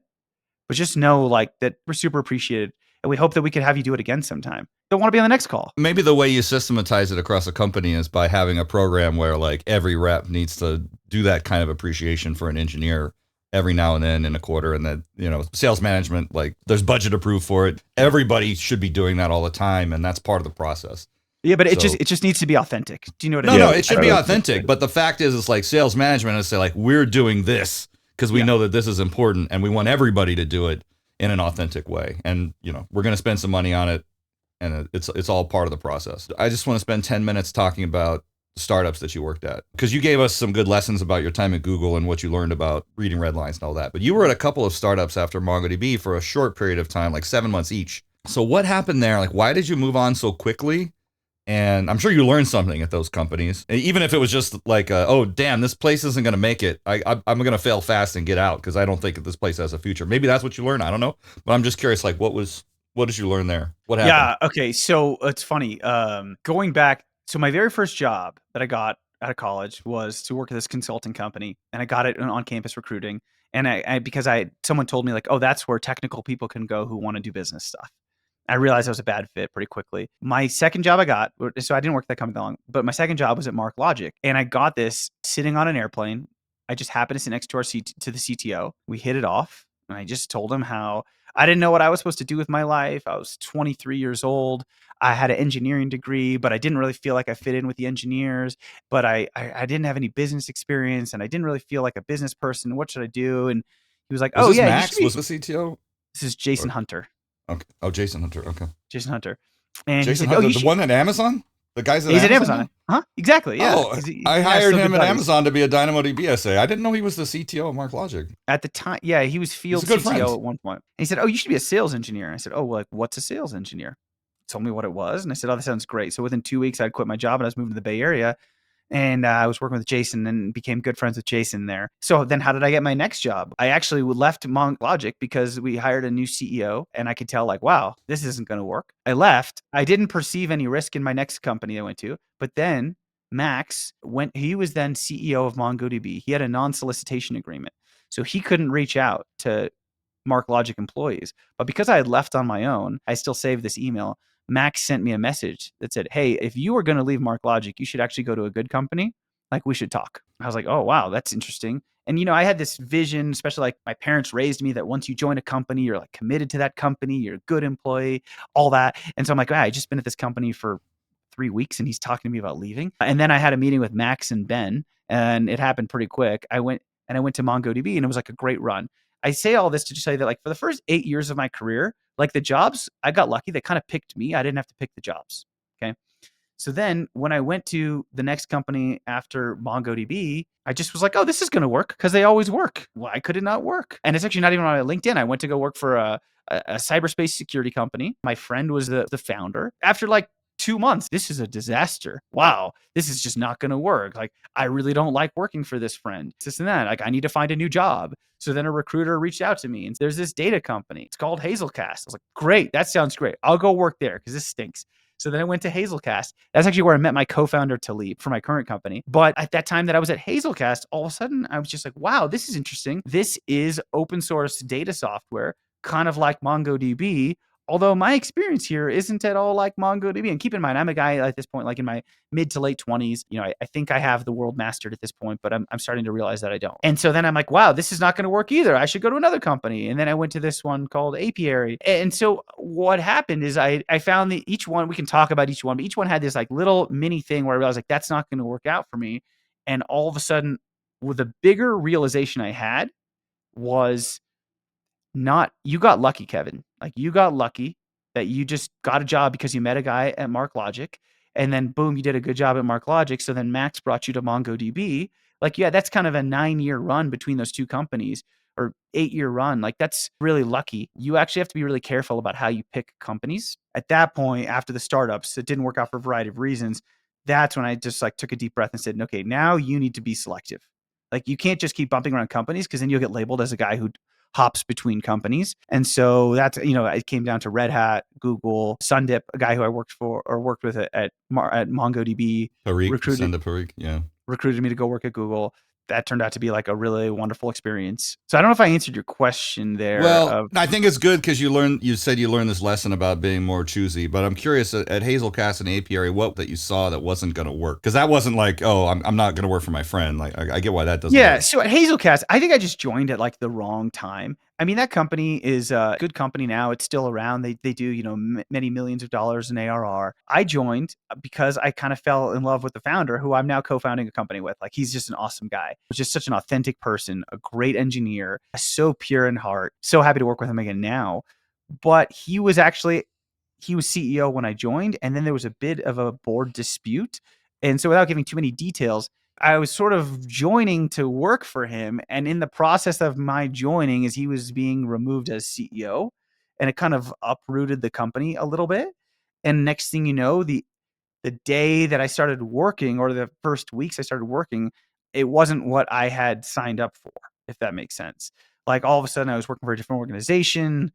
but just know like that we're super appreciated. And we hope that we could have you do it again sometime. Don't want to be on the next call. Maybe the way you systematize it across a company is by having a program where like every rep needs to do that kind of appreciation for an engineer every now and then in a quarter. And that, sales management, like there's budget approved for it. Everybody should be doing that all the time. And that's part of the process. Yeah, but it just needs to be authentic. Do you know what I mean? No, it should be authentic. But the fact is, it's like sales management is say like, we're doing this because we know that this is important and we want everybody to do it in an authentic way. And, we're going to spend some money on it and it's all part of the process. I just want to spend 10 minutes talking about startups that you worked at because you gave us some good lessons about your time at Google and what you learned about reading red lines and all that. But you were at a couple of startups after MongoDB for a short period of time, like 7 months each. So what happened there? Like, why did you move on so quickly? And I'm sure you learned something at those companies, even if it was just like, oh, damn, this place isn't going to make it. I'm going to fail fast and get out because I don't think that this place has a future. Maybe that's what you learned. I don't know. But I'm just curious, like, what did you learn there? What happened? Yeah. Okay. So it's funny. Going back, so my very first job that I got out of college was to work at this consulting company, and I got it on campus recruiting. And because someone told me like, oh, that's where technical people can go who want to do business stuff. I realized I was a bad fit pretty quickly. My second job I got, so I didn't work that company that long, but my second job was at MarkLogic. And I got this sitting on an airplane. I just happened to sit next to to the CTO. We hit it off. And I just told him how I didn't know what I was supposed to do with my life. I was 23 years old. I had an engineering degree, but I didn't really feel like I fit in with the engineers. But I didn't have any business experience and I didn't really feel like a business person. What should I do? And he was like, oh yeah. Max was the CTO? This is Jason Hunter. Okay. Oh, Jason Hunter. Okay. Jason Hunter. And Jason Hunter, the one at Amazon? The guys at Amazon? He's at Amazon. Huh? Exactly. Yeah. Oh, I hired him at Amazon to be a DynamoDB essay. I didn't know he was the CTO of MarkLogic. At the time, yeah, he was field CTO at one point. And he said, oh, you should be a sales engineer. I said, oh, well, like, what's a sales engineer? told me what it was. And I said, oh, that sounds great. So within 2 weeks, I'd quit my job and I was moving to the Bay Area. And I was working with Jason and became good friends with Jason there. So then how did I get my next job? I actually left MongoDB because we hired a new CEO and I could tell like, wow, this isn't going to work. I left. I didn't perceive any risk in my next company I went to. But then Max he was then CEO of MongoDB. He had a non-solicitation agreement. So he couldn't reach out to MarkLogic employees. But because I had left on my own, I still saved this email. Max sent me a message that said, hey, if you were going to leave MarkLogic, you should actually go to a good company. Like, we should talk. I was like, oh, wow, that's interesting. And, I had this vision, especially like my parents raised me, that once you join a company, you're like committed to that company, you're a good employee, all that. And so I'm like, I just been at this company for 3 weeks and he's talking to me about leaving. And then I had a meeting with Max and Ben and it happened pretty quick. I went to MongoDB and it was like a great run. I say all this to just say that like for the first 8 years of my career, like the jobs, I got lucky. They kind of picked me. I didn't have to pick the jobs. Okay. So then when I went to the next company after MongoDB, I just was like, oh, this is going to work because they always work. Why could it not work? And it's actually not even on my LinkedIn. I went to go work for a cyberspace security company. My friend was the founder. After like 2 months, this is a disaster. Wow, this is just not going to work. Like, I really don't like working for this friend. This and that. Like, I need to find a new job. So then a recruiter reached out to me and there's this data company. It's called Hazelcast. I was like, great, that sounds great. I'll go work there because this stinks. So then I went to Hazelcast. That's actually where I met my co-founder, Talib, for my current company. But at that time that I was at Hazelcast, all of a sudden I was just like, wow, this is interesting. This is open source data software, kind of like MongoDB. Although my experience here isn't at all like MongoDB. And keep in mind, I'm a guy at this point, like in my mid to late 20s. I think I have the world mastered at this point, but I'm starting to realize that I don't. And so then I'm like, wow, this is not going to work either. I should go to another company. And then I went to this one called Apiary. And so what happened is I found that each one, we can talk about each one, but each one had this like little mini thing where I realized like, that's not going to work out for me. And all of a sudden, with the bigger realization I had was, you got lucky, Kevin. Like, you got lucky that you just got a job because you met a guy at MarkLogic and then boom, you did a good job at MarkLogic. So then Max brought you to MongoDB. Like, yeah, that's kind of a 9-year run between those two companies, or 8-year run. Like, that's really lucky. You actually have to be really careful about how you pick companies. At that point, after the startups, it didn't work out for a variety of reasons. That's when I just like took a deep breath and said, okay, now you need to be selective. Like, you can't just keep bumping around companies because then you'll get labeled as a guy who hops between companies. And so that's, it came down to Red Hat, Google, Sundip, a guy who I worked with at MongoDB, recruited me to go work at Google. That turned out to be like a really wonderful experience. So I don't know if I answered your question there. Well, I think it's good because you said you learned this lesson about being more choosy, but I'm curious at Hazelcast and Apiary, what that you saw that wasn't going to work? Because that wasn't like, oh, I'm not going to work for my friend. Like, I get why that doesn't work. So at Hazelcast, I think I just joined at like the wrong time. I mean, that company is a good company now. It's still around. They do, many millions of dollars in ARR. I joined because I kind of fell in love with the founder, who I'm now co-founding a company with. Like, he's just an awesome guy. He's just such an authentic person, a great engineer, so pure in heart. So happy to work with him again now. But he was CEO when I joined, and then there was a bit of a board dispute. And so without giving too many details, I was sort of joining to work for him. And in the process of my joining, as he was being removed as CEO, and it kind of uprooted the company a little bit. And next thing you know, the day that I started working, or the first weeks I started working, it wasn't what I had signed up for, if that makes sense. Like, all of a sudden I was working for a different organization.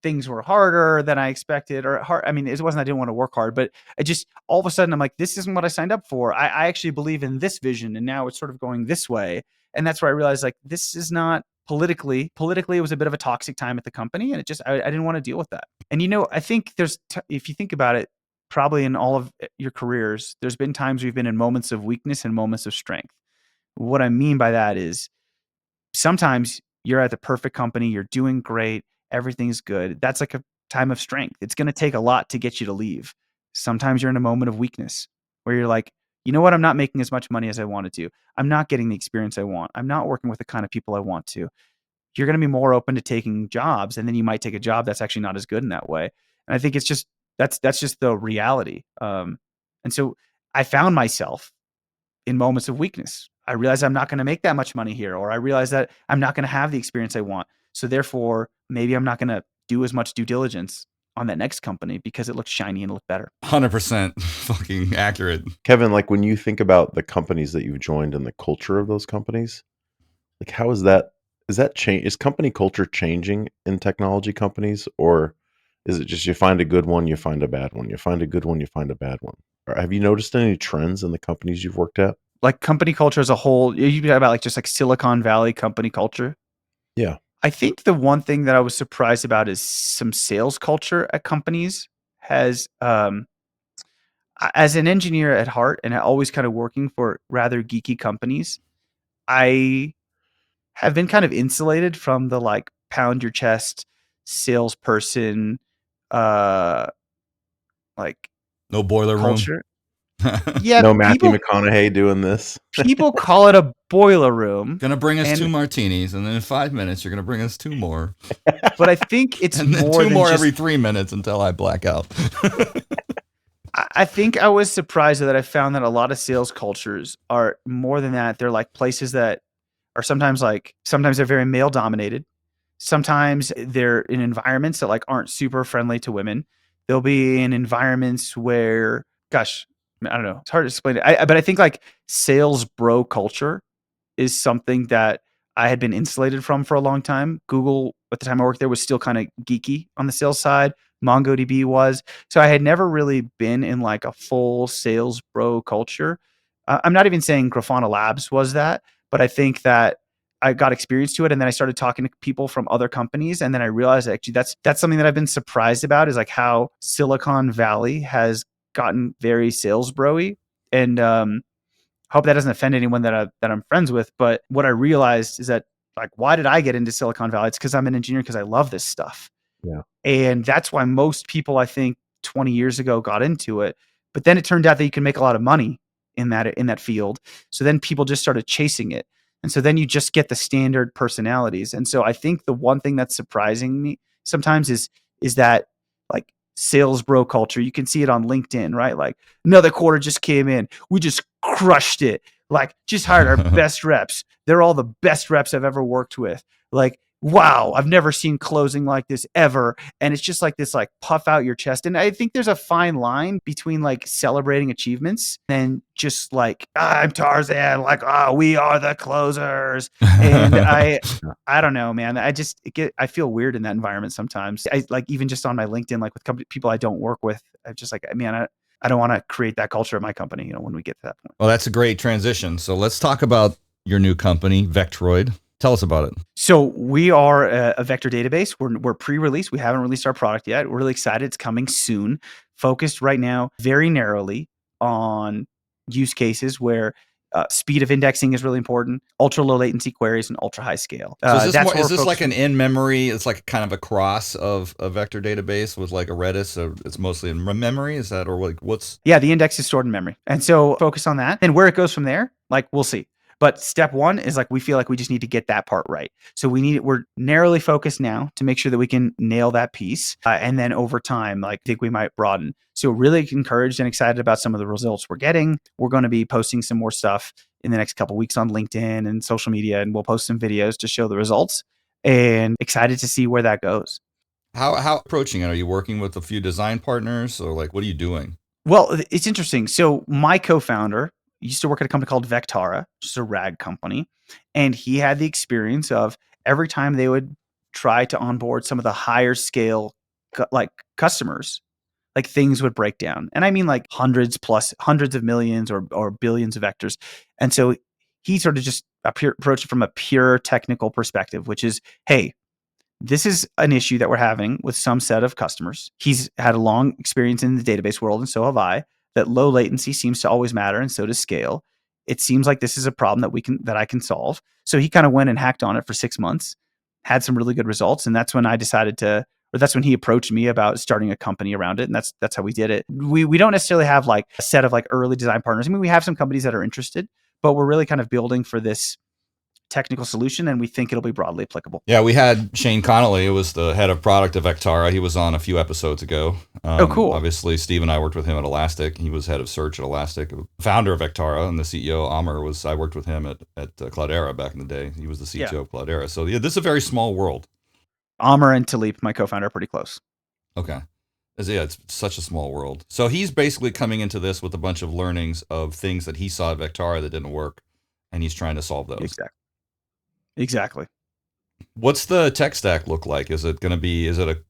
Things were harder than I expected, or hard. I mean, it wasn't I didn't want to work hard, but I just, all of a sudden I'm like, this isn't what I signed up for. I actually believe in this vision, and now it's sort of going this way. And that's where I realized, like, this is not politically, it was a bit of a toxic time at the company, and it just, I didn't want to deal with that. And, I think there's, if you think about it, probably in all of your careers, there's been times we've been in moments of weakness and moments of strength. What I mean by that is, sometimes you're at the perfect company, you're doing great, everything's good. That's like a time of strength. It's going to take a lot to get you to leave. Sometimes you're in a moment of weakness where you're like, you know what? I'm not making as much money as I wanted to. I'm not getting the experience I want. I'm not working with the kind of people I want to. You're going to be more open to taking jobs, and then you might take a job that's actually not as good in that way. And I think it's just, that's just the reality. And so I found myself in moments of weakness. I realize I'm not going to make that much money here, or I realize that I'm not going to have the experience I want. So therefore, maybe I'm not going to do as much due diligence. on that next company because it looked shiny and looked better. 100% fucking accurate. Kevin, like when you think about the companies that you've joined and the culture of those companies, like how is that change? Is company culture changing in technology companies, or is it just you find a good one, you find a bad one, you find a good one, you find a bad one? Or have you noticed any trends in the companies you've worked at? Like company culture as a whole, you talk about like just like Silicon Valley company culture. Yeah. I think the one thing that I was surprised about is some sales culture at companies has, as an engineer at heart and always kind of working for rather geeky companies, I have been kind of insulated from the like pound your chest salesperson, uh, like No boiler room. culture. Yeah, No Matthew McConaughey doing this. people call it a boiler room, Gonna bring us and 2 martinis, and then in 5 minutes you're gonna bring us 2 more, but I think it's and then more 2 than more just, every 3 minutes until I black out. I think I was surprised that I found that a lot of sales cultures are more than that. They're like places that are sometimes they're very male dominated. Sometimes they're in environments that like aren't super friendly to women. They'll be in environments where, gosh, I don't know. It's hard to explain it. But I think like sales bro culture is something that I had been insulated from for a long time. Google, at the time I worked there, was still kind of geeky on the sales side. MongoDB was. So I had never really been in like a full sales bro culture. I'm not even saying Grafana Labs was that, but I think that I got experience to it, and then I started talking to people from other companies, and then I realized actually that's something that I've been surprised about is like how Silicon Valley has gotten very sales broy, and hope that doesn't offend anyone that I'm friends with. But what I realized is that like, why did I get into Silicon Valley? It's because I'm an engineer because I love this stuff. Yeah. And that's why most people, I think, 20 years ago got into it. But then it turned out that you can make a lot of money in that field. So then people just started chasing it. And so then you just get the standard personalities. And so I think the one thing that's surprising me sometimes is that like sales bro culture. You can see it on LinkedIn, right? Like another quarter just came in. We just crushed it. Like just hired our best reps. They're all the best reps I've ever worked with. Like, wow, I've never seen closing like this ever. And it's just like this, like puff out your chest. And I think there's a fine line between like celebrating achievements and just like, I'm Tarzan, like, we are the closers. And I don't know, man. I feel weird in that environment sometimes. I like even just on my LinkedIn, like with people I don't work with, I'm just like, man, I don't want to create that culture at my company, when we get to that point. Well, that's a great transition. So let's talk about your new company, Vectroid. Tell us about it. So we are a vector database. We're pre-release. We haven't released our product yet. We're really excited. It's coming soon. Focused right now very narrowly on use cases where speed of indexing is really important, ultra low latency queries, and ultra high scale. So is this like an in-memory? It's like kind of a cross of a vector database with like a Redis. So it's mostly in memory. Is that, or like what's? Yeah, the index is stored in memory, and so focus on that. And where it goes from there, like we'll see. But step one is like we feel like we just need to get that part right. So we're narrowly focused now to make sure that we can nail that piece. And then over time, like I think we might broaden. So really encouraged and excited about some of the results we're getting. We're going to be posting some more stuff in the next couple of weeks on LinkedIn and social media, and we'll post some videos to show the results. And excited to see where that goes. How approaching it? Are you working with a few design partners, or like what are you doing? Well, it's interesting. So my co-founder used to work at a company called Vectara, which is a RAG company. And he had the experience of every time they would try to onboard some of the higher scale like customers, like things would break down. And I mean like hundreds of millions or billions of vectors. And so he sort of just approached it from a pure technical perspective, which is, hey, this is an issue that we're having with some set of customers. He's had a long experience in the database world, and so have I, that low latency seems to always matter, and so does scale. It seems like this is a problem that I can solve. So he kind of went and hacked on it for 6 months, had some really good results, and that's when I decided that's when he approached me about starting a company around it, and that's how we did it. We don't necessarily have like a set of like early design partners. I mean, we have some companies that are interested, but we're really kind of building for this technical solution, and we think it'll be broadly applicable. Yeah, we had Shane Connolly, who was the head of product of Vectara. He was on a few episodes ago. Oh, cool. Obviously, Steve and I worked with him at Elastic. He was head of search at Elastic. Founder of Vectara, and the CEO, Amr, I worked with him at Cloudera back in the day. He was the CTO of Cloudera. So yeah, this is a very small world. Amr and Talib, my co-founder, are pretty close. Okay. Yeah, it's such a small world. So he's basically coming into this with a bunch of learnings of things that he saw at Vectara that didn't work, and he's trying to solve those. Exactly. What's the tech stack look like? Is it going to be,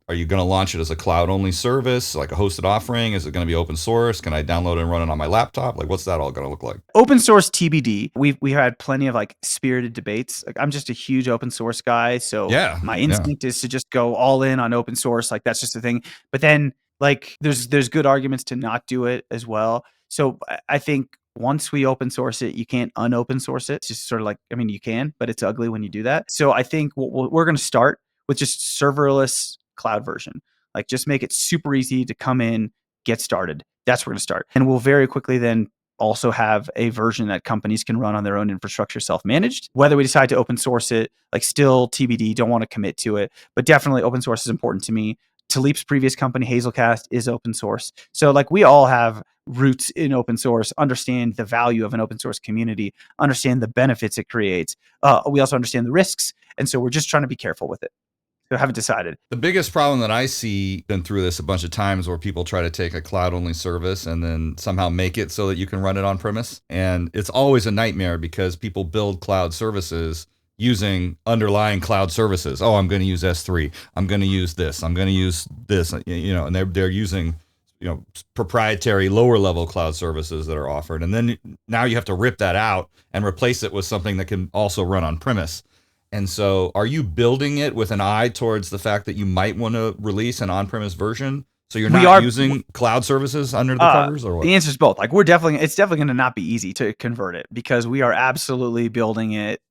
are you going to launch it as a cloud only service, like a hosted offering? Is it going to be open source? Can I download and run it on my laptop? Like, what's that all going to look like? Open source TBD. We had plenty of like spirited debates. Like, I'm just a huge open source guy, so my instinct is to just go all in on open source. Like, that's just the thing. But then like there's good arguments to not do it as well. So I think once we open source it, you can't unopen source it. It's just sort of like, I mean, you can, but it's ugly when you do that. So I think we're going to start with just serverless cloud version. Like, just make it super easy to come in, get started. That's where we're going to start. And we'll very quickly then also have a version that companies can run on their own infrastructure self-managed. Whether we decide to open source it, like, still TBD, don't want to commit to it, but definitely open source is important to me. Talib's previous company, Hazelcast, is open source. So like, we all have roots in open source, understand the value of an open source community, understand the benefits it creates. We also understand the risks. And so we're just trying to be careful with it. So I haven't decided. The biggest problem that I see, been through this a bunch of times, where people try to take a cloud only service and then somehow make it so that you can run it on premise. And it's always a nightmare because people build cloud services using underlying cloud services. Oh, I'm going to use S3. I'm going to use this. I'm going to use this, and they're using, proprietary lower level cloud services that are offered. And then now you have to rip that out and replace it with something that can also run on premise. And so are you building it with an eye towards the fact that you might want to release an on-premise version? So you're not using cloud services under the covers, or what? The answer is both. Like, it's definitely going to not be easy to convert it, because we are absolutely building it,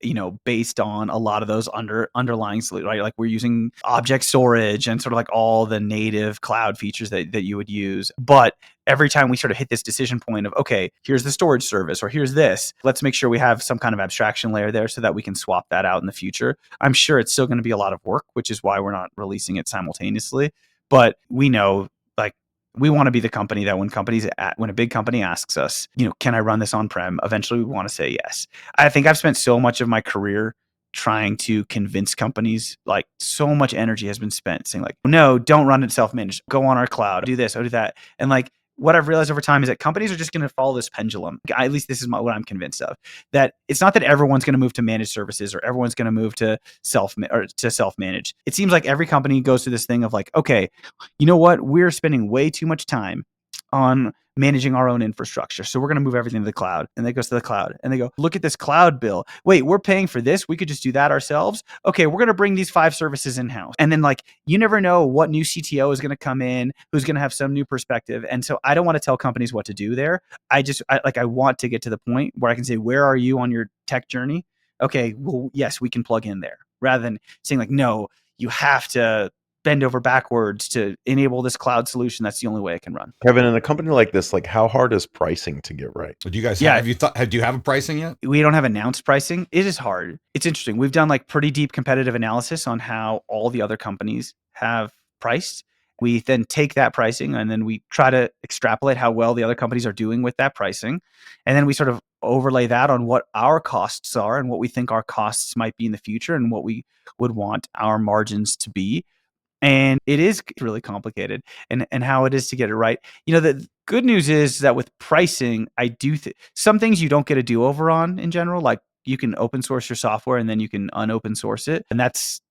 based on a lot of those underlying solutions, right? Like, we're using object storage and sort of like all the native cloud features that you would use. But every time we sort of hit this decision point of, okay, here's the storage service, or here's this, let's make sure we have some kind of abstraction layer there so that we can swap that out in the future. I'm sure it's still going to be a lot of work, which is why we're not releasing it simultaneously. But we know, like, we want to be the company that when a big company asks us, can I run this on-prem? Eventually we want to say yes. I think I've spent so much of my career trying to convince companies, like, so much energy has been spent saying, like, no, don't run it self-managed, go on our cloud, do this, or do that. And like, what I've realized over time is that companies are just going to follow this pendulum. At least this is what I'm convinced of, that it's not that everyone's going to move to managed services or everyone's going to move to self-manage. It seems like every company goes through this thing of like, okay, you know what? We're spending way too much time on managing our own infrastructure, so we're going to move everything to the cloud. And they go to the cloud and they go, look at this cloud bill. Wait, we're paying for this. We could just do that ourselves. Okay, we're going to bring these 5 services in-house. And then, like, you never know what new CTO is going to come in, who's going to have some new perspective. And so I don't want to tell companies what to do there. I want to get to the point where I can say, where are you on your tech journey? Okay, well, yes, we can plug in there, rather than saying, like, no, you have to bend over backwards to enable this cloud solution. That's the only way it can run. Kevin, in a company like this, like, how hard is pricing to get right? Do you guys do you have a pricing yet? We don't have announced pricing. It is hard. It's interesting. We've done like pretty deep competitive analysis on how all the other companies have priced. We then take that pricing and then we try to extrapolate how well the other companies are doing with that pricing. And then we sort of overlay that on what our costs are and what we think our costs might be in the future and what we would want our margins to be. And it is really complicated, and how it is to get it right. The good news is that with pricing, I do some things you don't get a do-over on in general. Like, you can open source your software and then you can unopen source it. And that's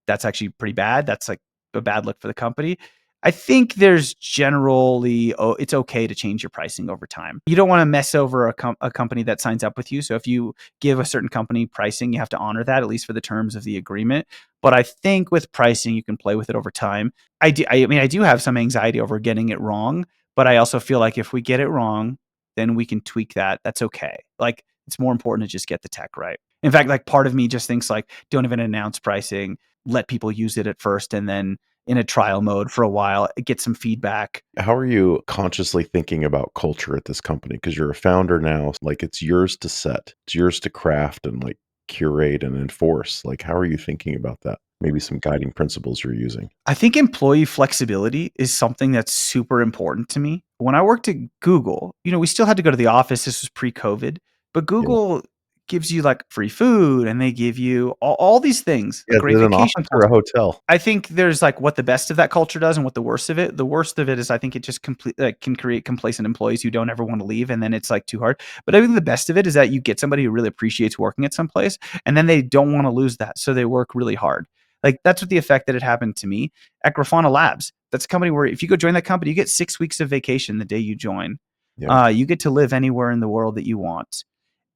actually pretty bad. That's like a bad look for the company. I think there's generally, it's okay to change your pricing over time. You don't want to mess over a company that signs up with you. So if you give a certain company pricing, you have to honor that, at least for the terms of the agreement. But I think with pricing, you can play with it over time. I do have some anxiety over getting it wrong, but I also feel like if we get it wrong, then we can tweak that. That's okay. Like, it's more important to just get the tech right. In fact, like, part of me just thinks, like, don't even announce pricing, let people use it at first, and then in a trial mode for a while, get some feedback. How are you consciously thinking about culture at this company? Because you're a founder now, like, it's yours to set, it's yours to craft and, like, curate and enforce. Like, how are you thinking about that? Maybe some guiding principles you're using. I think employee flexibility is something that's super important to me. When I worked at Google, we still had to go to the office. This was pre-COVID, but Google gives you like free food, and they give you all these things. A Yeah, great is it an vacation office or a hotel? I think there's like what the best of that culture does and what the worst of it. The worst of it is I think it just can create complacent employees who don't ever want to leave, and then it's like too hard. But I think the best of it is that you get somebody who really appreciates working at some place, and then they don't want to lose that, so they work really hard. Like that's what the effect that it happened to me at Grafana Labs. That's a company where if you go join that company, you get 6 weeks of vacation the day you join. Yeah. You get to live anywhere in the world that you want.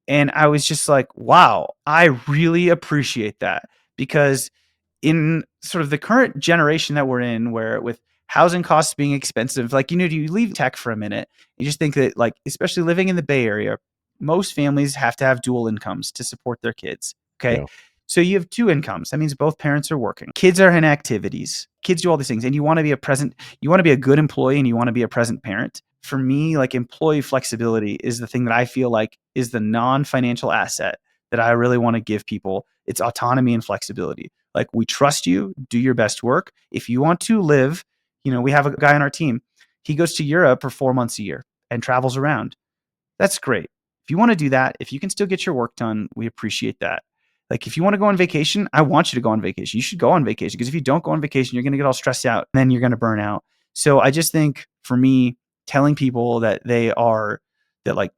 And I was just like, wow, I really appreciate that, because in sort of the current generation that we're in, where with housing costs being expensive, like, you leave tech for a minute, you just think that, like, especially living in the Bay Area, most families have to have dual incomes to support their kids. Okay. Yeah. So you have two incomes. That means both parents are working. Kids are in activities. Kids do all these things. And you want to be a good employee, and you want to be a present parent. For me, like, employee flexibility is the thing that I feel like is the non-financial asset that I really want to give people. It's autonomy and flexibility. Like, we trust you, do your best work. If you want to live, we have a guy on our team. He goes to Europe for 4 months a year and travels around. That's great. If you want to do that, if you can still get your work done, we appreciate that. Like, if you want to go on vacation, I want you to go on vacation. You should go on vacation, because if you don't go on vacation, you're going to get all stressed out, and then you're going to burn out. So I just think, for me, telling people that that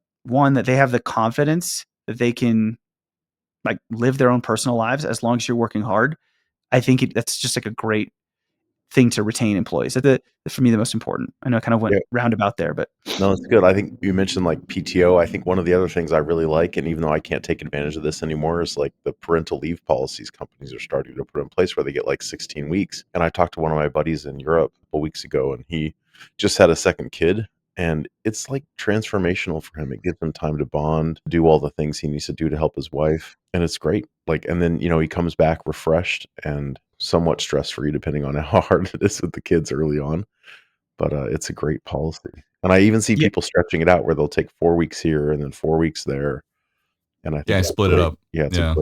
they have the confidence that they can, like, live their own personal lives as long as you're working hard. I think that's just like a great thing to retain employees. That's for me the most important. I know I kind of went Yeah. roundabout there, but No, it's good. I think you mentioned like PTO. I think one of the other things I really like, and even though I can't take advantage of this anymore, is like the parental leave policies companies are starting to put in place, where they get like 16 weeks. And I talked to one of my buddies in Europe a couple weeks ago, and he just had a second kid. And it's like transformational for him. It gives him time to bond, do all the things he needs to do to help his wife. And it's great. Like, and then, he comes back refreshed and somewhat stress free, depending on how hard it is with the kids early on. But it's a great policy. And I even see yeah, people stretching it out, where they'll take 4 weeks here and then 4 weeks there. And I think Yeah, that's split it great. up. Yeah, it's Yeah.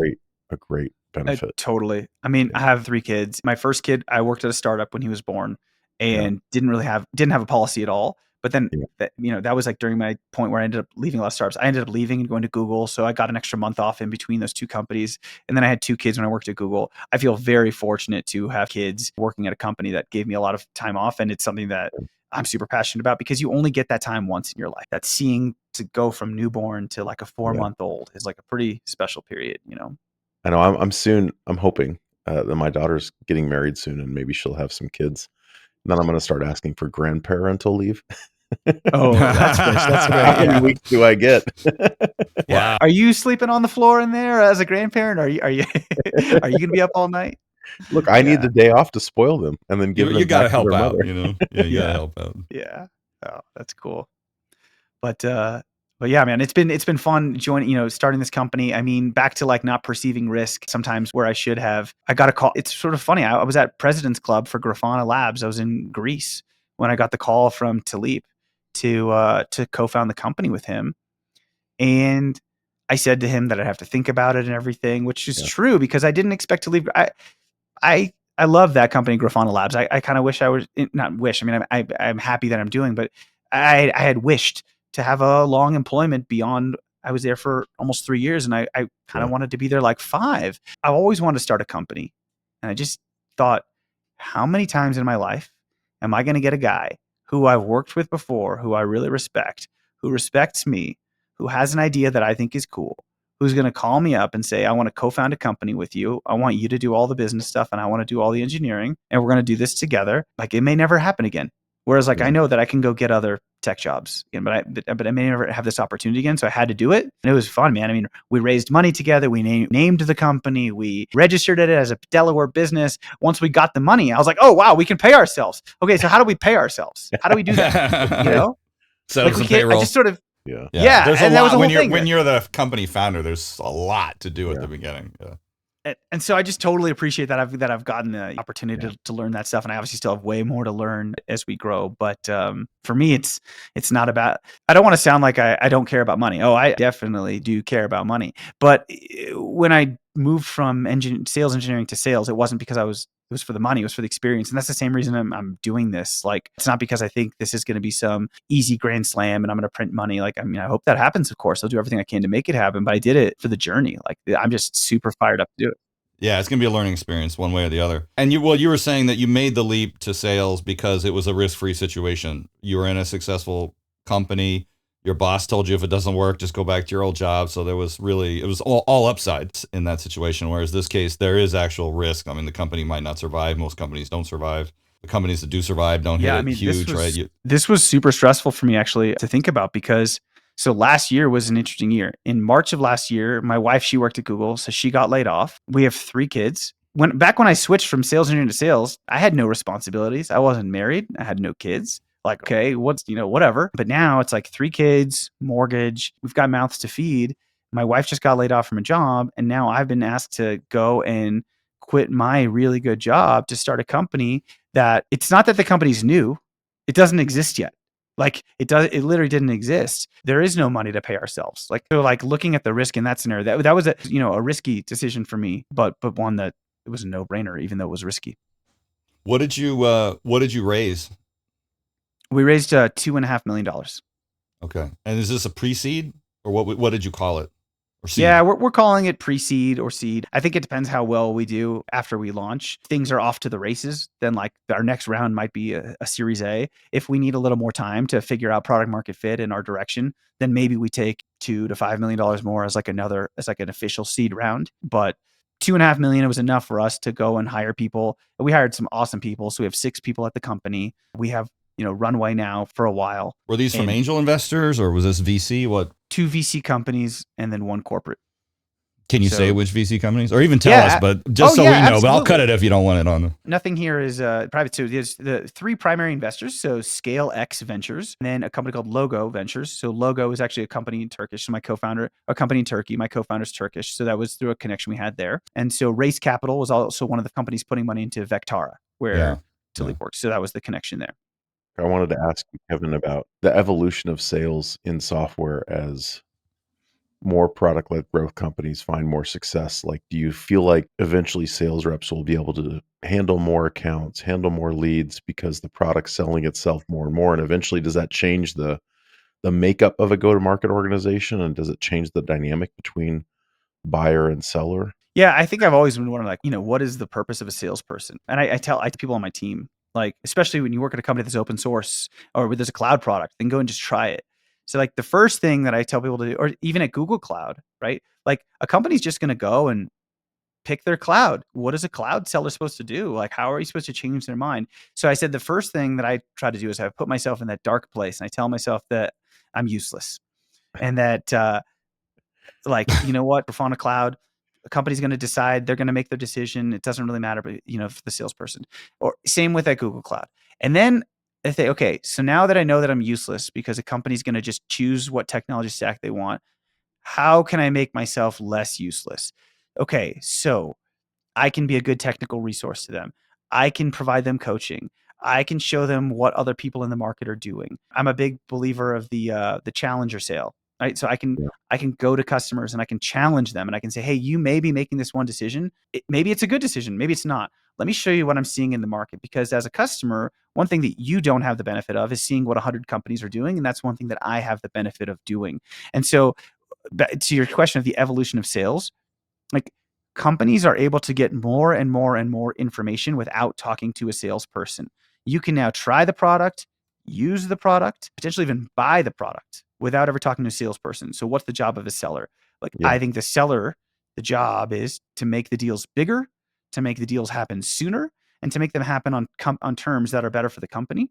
a great benefit. totally. I mean, I have 3 kids. My first kid, I worked at a startup when he was born, and didn't have a policy at all. But then that was like during my point where I ended up leaving a lot of startups. I ended up leaving and going to Google, so I got an extra month off in between those 2 companies. And then I had 2 kids when I worked at Google. I feel very fortunate to have kids working at a company that gave me a lot of time off, and it's something that I'm super passionate about, because you only get that time once in your life. That seeing to go from newborn to like a 4-month-old is like a pretty special period. I know I'm hoping that my daughter's getting married soon, and maybe she'll have some kids. And then I'm going to start asking for grandparental leave. Oh, that's fish. That's How great. many weeks do I get? Wow. Are you sleeping on the floor in there as a grandparent? Are you are you gonna be up all night? Look, I need the day off to spoil them and then give You them got to back to help their out, mother. Yeah, you got to Yeah. help out. Yeah. Oh, that's cool. But yeah, man, it's been fun starting this company. I mean, back to like not perceiving risk sometimes where I should have. I got a call. It's sort of funny. I was at President's Club for Grafana Labs. I was in Greece when I got the call from Talib to co-found the company with him. And I said to him that I'd have to think about it and everything, which is Yeah. true, because I didn't expect to leave. I love that company, Grafana Labs. I kind of wish I was not wish. I mean, I'm happy that I'm doing, but I had wished to have a long employment beyond. I was there for almost 3 years, and I kind Yeah. of wanted to be there like 5. I've always wanted to start a company, and I just thought, how many times in my life am I going to get a guy who I've worked with before, who I really respect, who respects me, who has an idea that I think is cool, who's going to call me up and say, I want to co-found a company with you. I want you to do all the business stuff, and I want to do all the engineering, and we're going to do this together. Like, it may never happen again. Whereas, like, I know that I can go get other tech jobs again, but I may never have this opportunity again. So I had to do it, and it was fun, man. I mean, we raised money together. We named the company. We registered it as a Delaware business. Once we got the money, I was like, oh wow, we can pay ourselves. Okay, so how do we pay ourselves? How do we do that? Settle Like, some we can't. I payroll. just sort of Yeah. yeah, There's a and that lot was the when whole thing. when you're the company founder. There's a lot to do at the beginning. Yeah. And so I just totally appreciate that I've gotten the opportunity to learn that stuff, and I obviously still have way more to learn as we grow. But for me, it's not about. I don't want to sound like I don't care about money. Oh, I definitely do care about money. But when I moved from sales engineering to sales, it wasn't because I was It was for the money. It was for the experience. And that's the same reason I'm doing this. Like, it's not because I think this is going to be some easy grand slam and I'm going to print money. Like, I mean, I hope that happens, of course. I'll do everything I can to make it happen, but I did it for the journey. Like, I'm just super fired up to do it. Yeah, it's going to be a learning experience one way or the other. And you were saying that you made the leap to sales because it was a risk-free situation. You were in a successful company. Your boss told you if it doesn't work, just go back to your old job. So it was all upsides in that situation. Whereas this case, there is actual risk. I mean, the company might not survive. Most companies don't survive. The companies that do survive don't hit it huge, right? This was super stressful for me actually to think about because so last year was an interesting year. In March of last year, my wife, she worked at Google, so she got laid off. We have 3 kids. Back when I switched from sales engineering to sales, I had no responsibilities. I wasn't married. I had no kids. Like, okay, whatever. But now it's like 3 kids, mortgage. We've got mouths to feed. My wife just got laid off from a job. And now I've been asked to go and quit my really good job to start a company that it's not that the company's new. It doesn't exist yet. Like it literally didn't exist. There is no money to pay ourselves. Like, so like looking at the risk in that scenario, that was a risky decision for me, but one that it was a no brainer, even though it was risky. What did you raise? We raised $2.5 million. Okay. And is this a pre-seed or what did you call it? Or seed? Yeah, we're calling it pre-seed or seed. I think it depends how well we do after we launch. If things are off to the races, then like our next round might be a Series A. If we need a little more time to figure out product market fit in our direction, then maybe we take $2 to $5 million more as like an official seed round. But $2.5 million, it was enough for us to go and hire people. We hired some awesome people. So we have 6 people at the company. We have runway now for a while. Were these from angel investors or was this VC? What? 2 VC companies and then 1 corporate. Can you say which VC companies or even tell us, but just we know, absolutely. But I'll cut it if you don't want it on. Nothing here is private. So there's the 3 primary investors. So Scale X Ventures, and then a company called Logo Ventures. So Logo is actually a company in Turkish. So a company in Turkey. My co-founder's Turkish. So that was through a connection we had there. And so Race Capital was also one of the companies putting money into Vectara, where Tilly works. So that was the connection there. I wanted to ask you, Kevin, about the evolution of sales in software as more product-led growth companies find more success. Like, do you feel like eventually sales reps will be able to handle more accounts, handle more leads because the product's selling itself more and more? And eventually, does that change the makeup of a go-to-market organization? And does it change the dynamic between buyer and seller? Yeah, I think I've always been wondering, like, what is the purpose of a salesperson? And I tell people on my team, like, especially when you work at a company that's open source or where there's a cloud product, then go and just try it. So like the first thing that I tell people to do, or even at Google Cloud, right? Like a company's just going to go and pick their cloud. What is a cloud seller supposed to do? Like, how are you supposed to change their mind? So I said, the first thing that I try to do is I put myself in that dark place and I tell myself that I'm useless and that, like, you know what, Grafana Cloud, a company's going to decide, they're going to make their decision. It doesn't really matter, but for the salesperson, or same with that Google Cloud. And then I think, okay, so now that I know that I'm useless because a company's going to just choose what technology stack they want, how can I make myself less useless? Okay, so I can be a good technical resource to them. I can provide them coaching. I can show them what other people in the market are doing. I'm a big believer of the challenger sale. Right. So I can go to customers and I can challenge them and I can say, hey, you may be making this one decision. Maybe it's a good decision. Maybe it's not. Let me show you what I'm seeing in the market, because as a customer, one thing that you don't have the benefit of is seeing what 100 companies are doing. And that's one thing that I have the benefit of doing. And so to your question of the evolution of sales, like companies are able to get more and more and more information without talking to a salesperson. You can now try the product, use the product, potentially even buy the product without ever talking to a salesperson. So what's the job of a seller? Like, I think the job is to make the deals bigger, to make the deals happen sooner, and to make them happen on terms that are better for the company.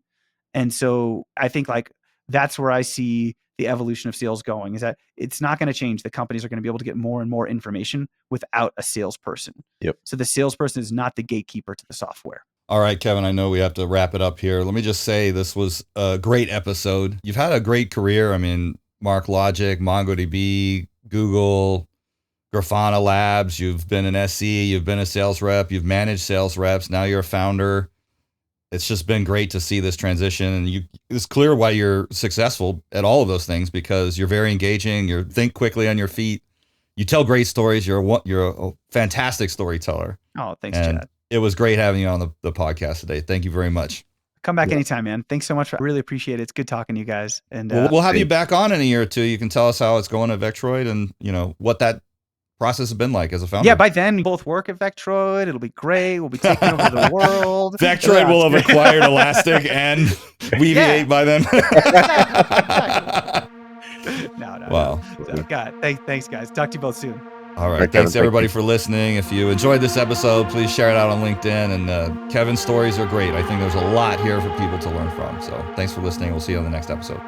And so I think like that's where I see the evolution of sales going, is that it's not going to change. The companies are going to be able to get more and more information without a salesperson. Yep. So the salesperson is not the gatekeeper to the software. All right, Kevin, I know we have to wrap it up here. Let me just say this was a great episode. You've had a great career. I mean, MarkLogic, MongoDB, Google, Grafana Labs. You've been an SE. You've been a sales rep. You've managed sales reps. Now you're a founder. It's just been great to see this transition. And it's clear why you're successful at all of those things, because you're very engaging. You think quickly on your feet. You tell great stories. You're a fantastic storyteller. Oh, thanks, Chad. It was great having you on the podcast today. Thank you very much. Come back anytime, man. Thanks so much. I really appreciate it. It's good talking to you guys. And we'll have you back on in a year or two. You can tell us how it's going at Vectroid and, you know, what that process has been like as a founder. Yeah, by then we both work at Vectroid. It'll be great. We'll be taking over the world. Vectroid will have acquired Elastic and Weaviate by then. No. Wow. So, God, thanks, guys. Talk to you both soon. All right. Thanks, everybody, for listening. If you enjoyed this episode, please share it out on LinkedIn. And Kevin's stories are great. I think there's a lot here for people to learn from. So thanks for listening. We'll see you on the next episode.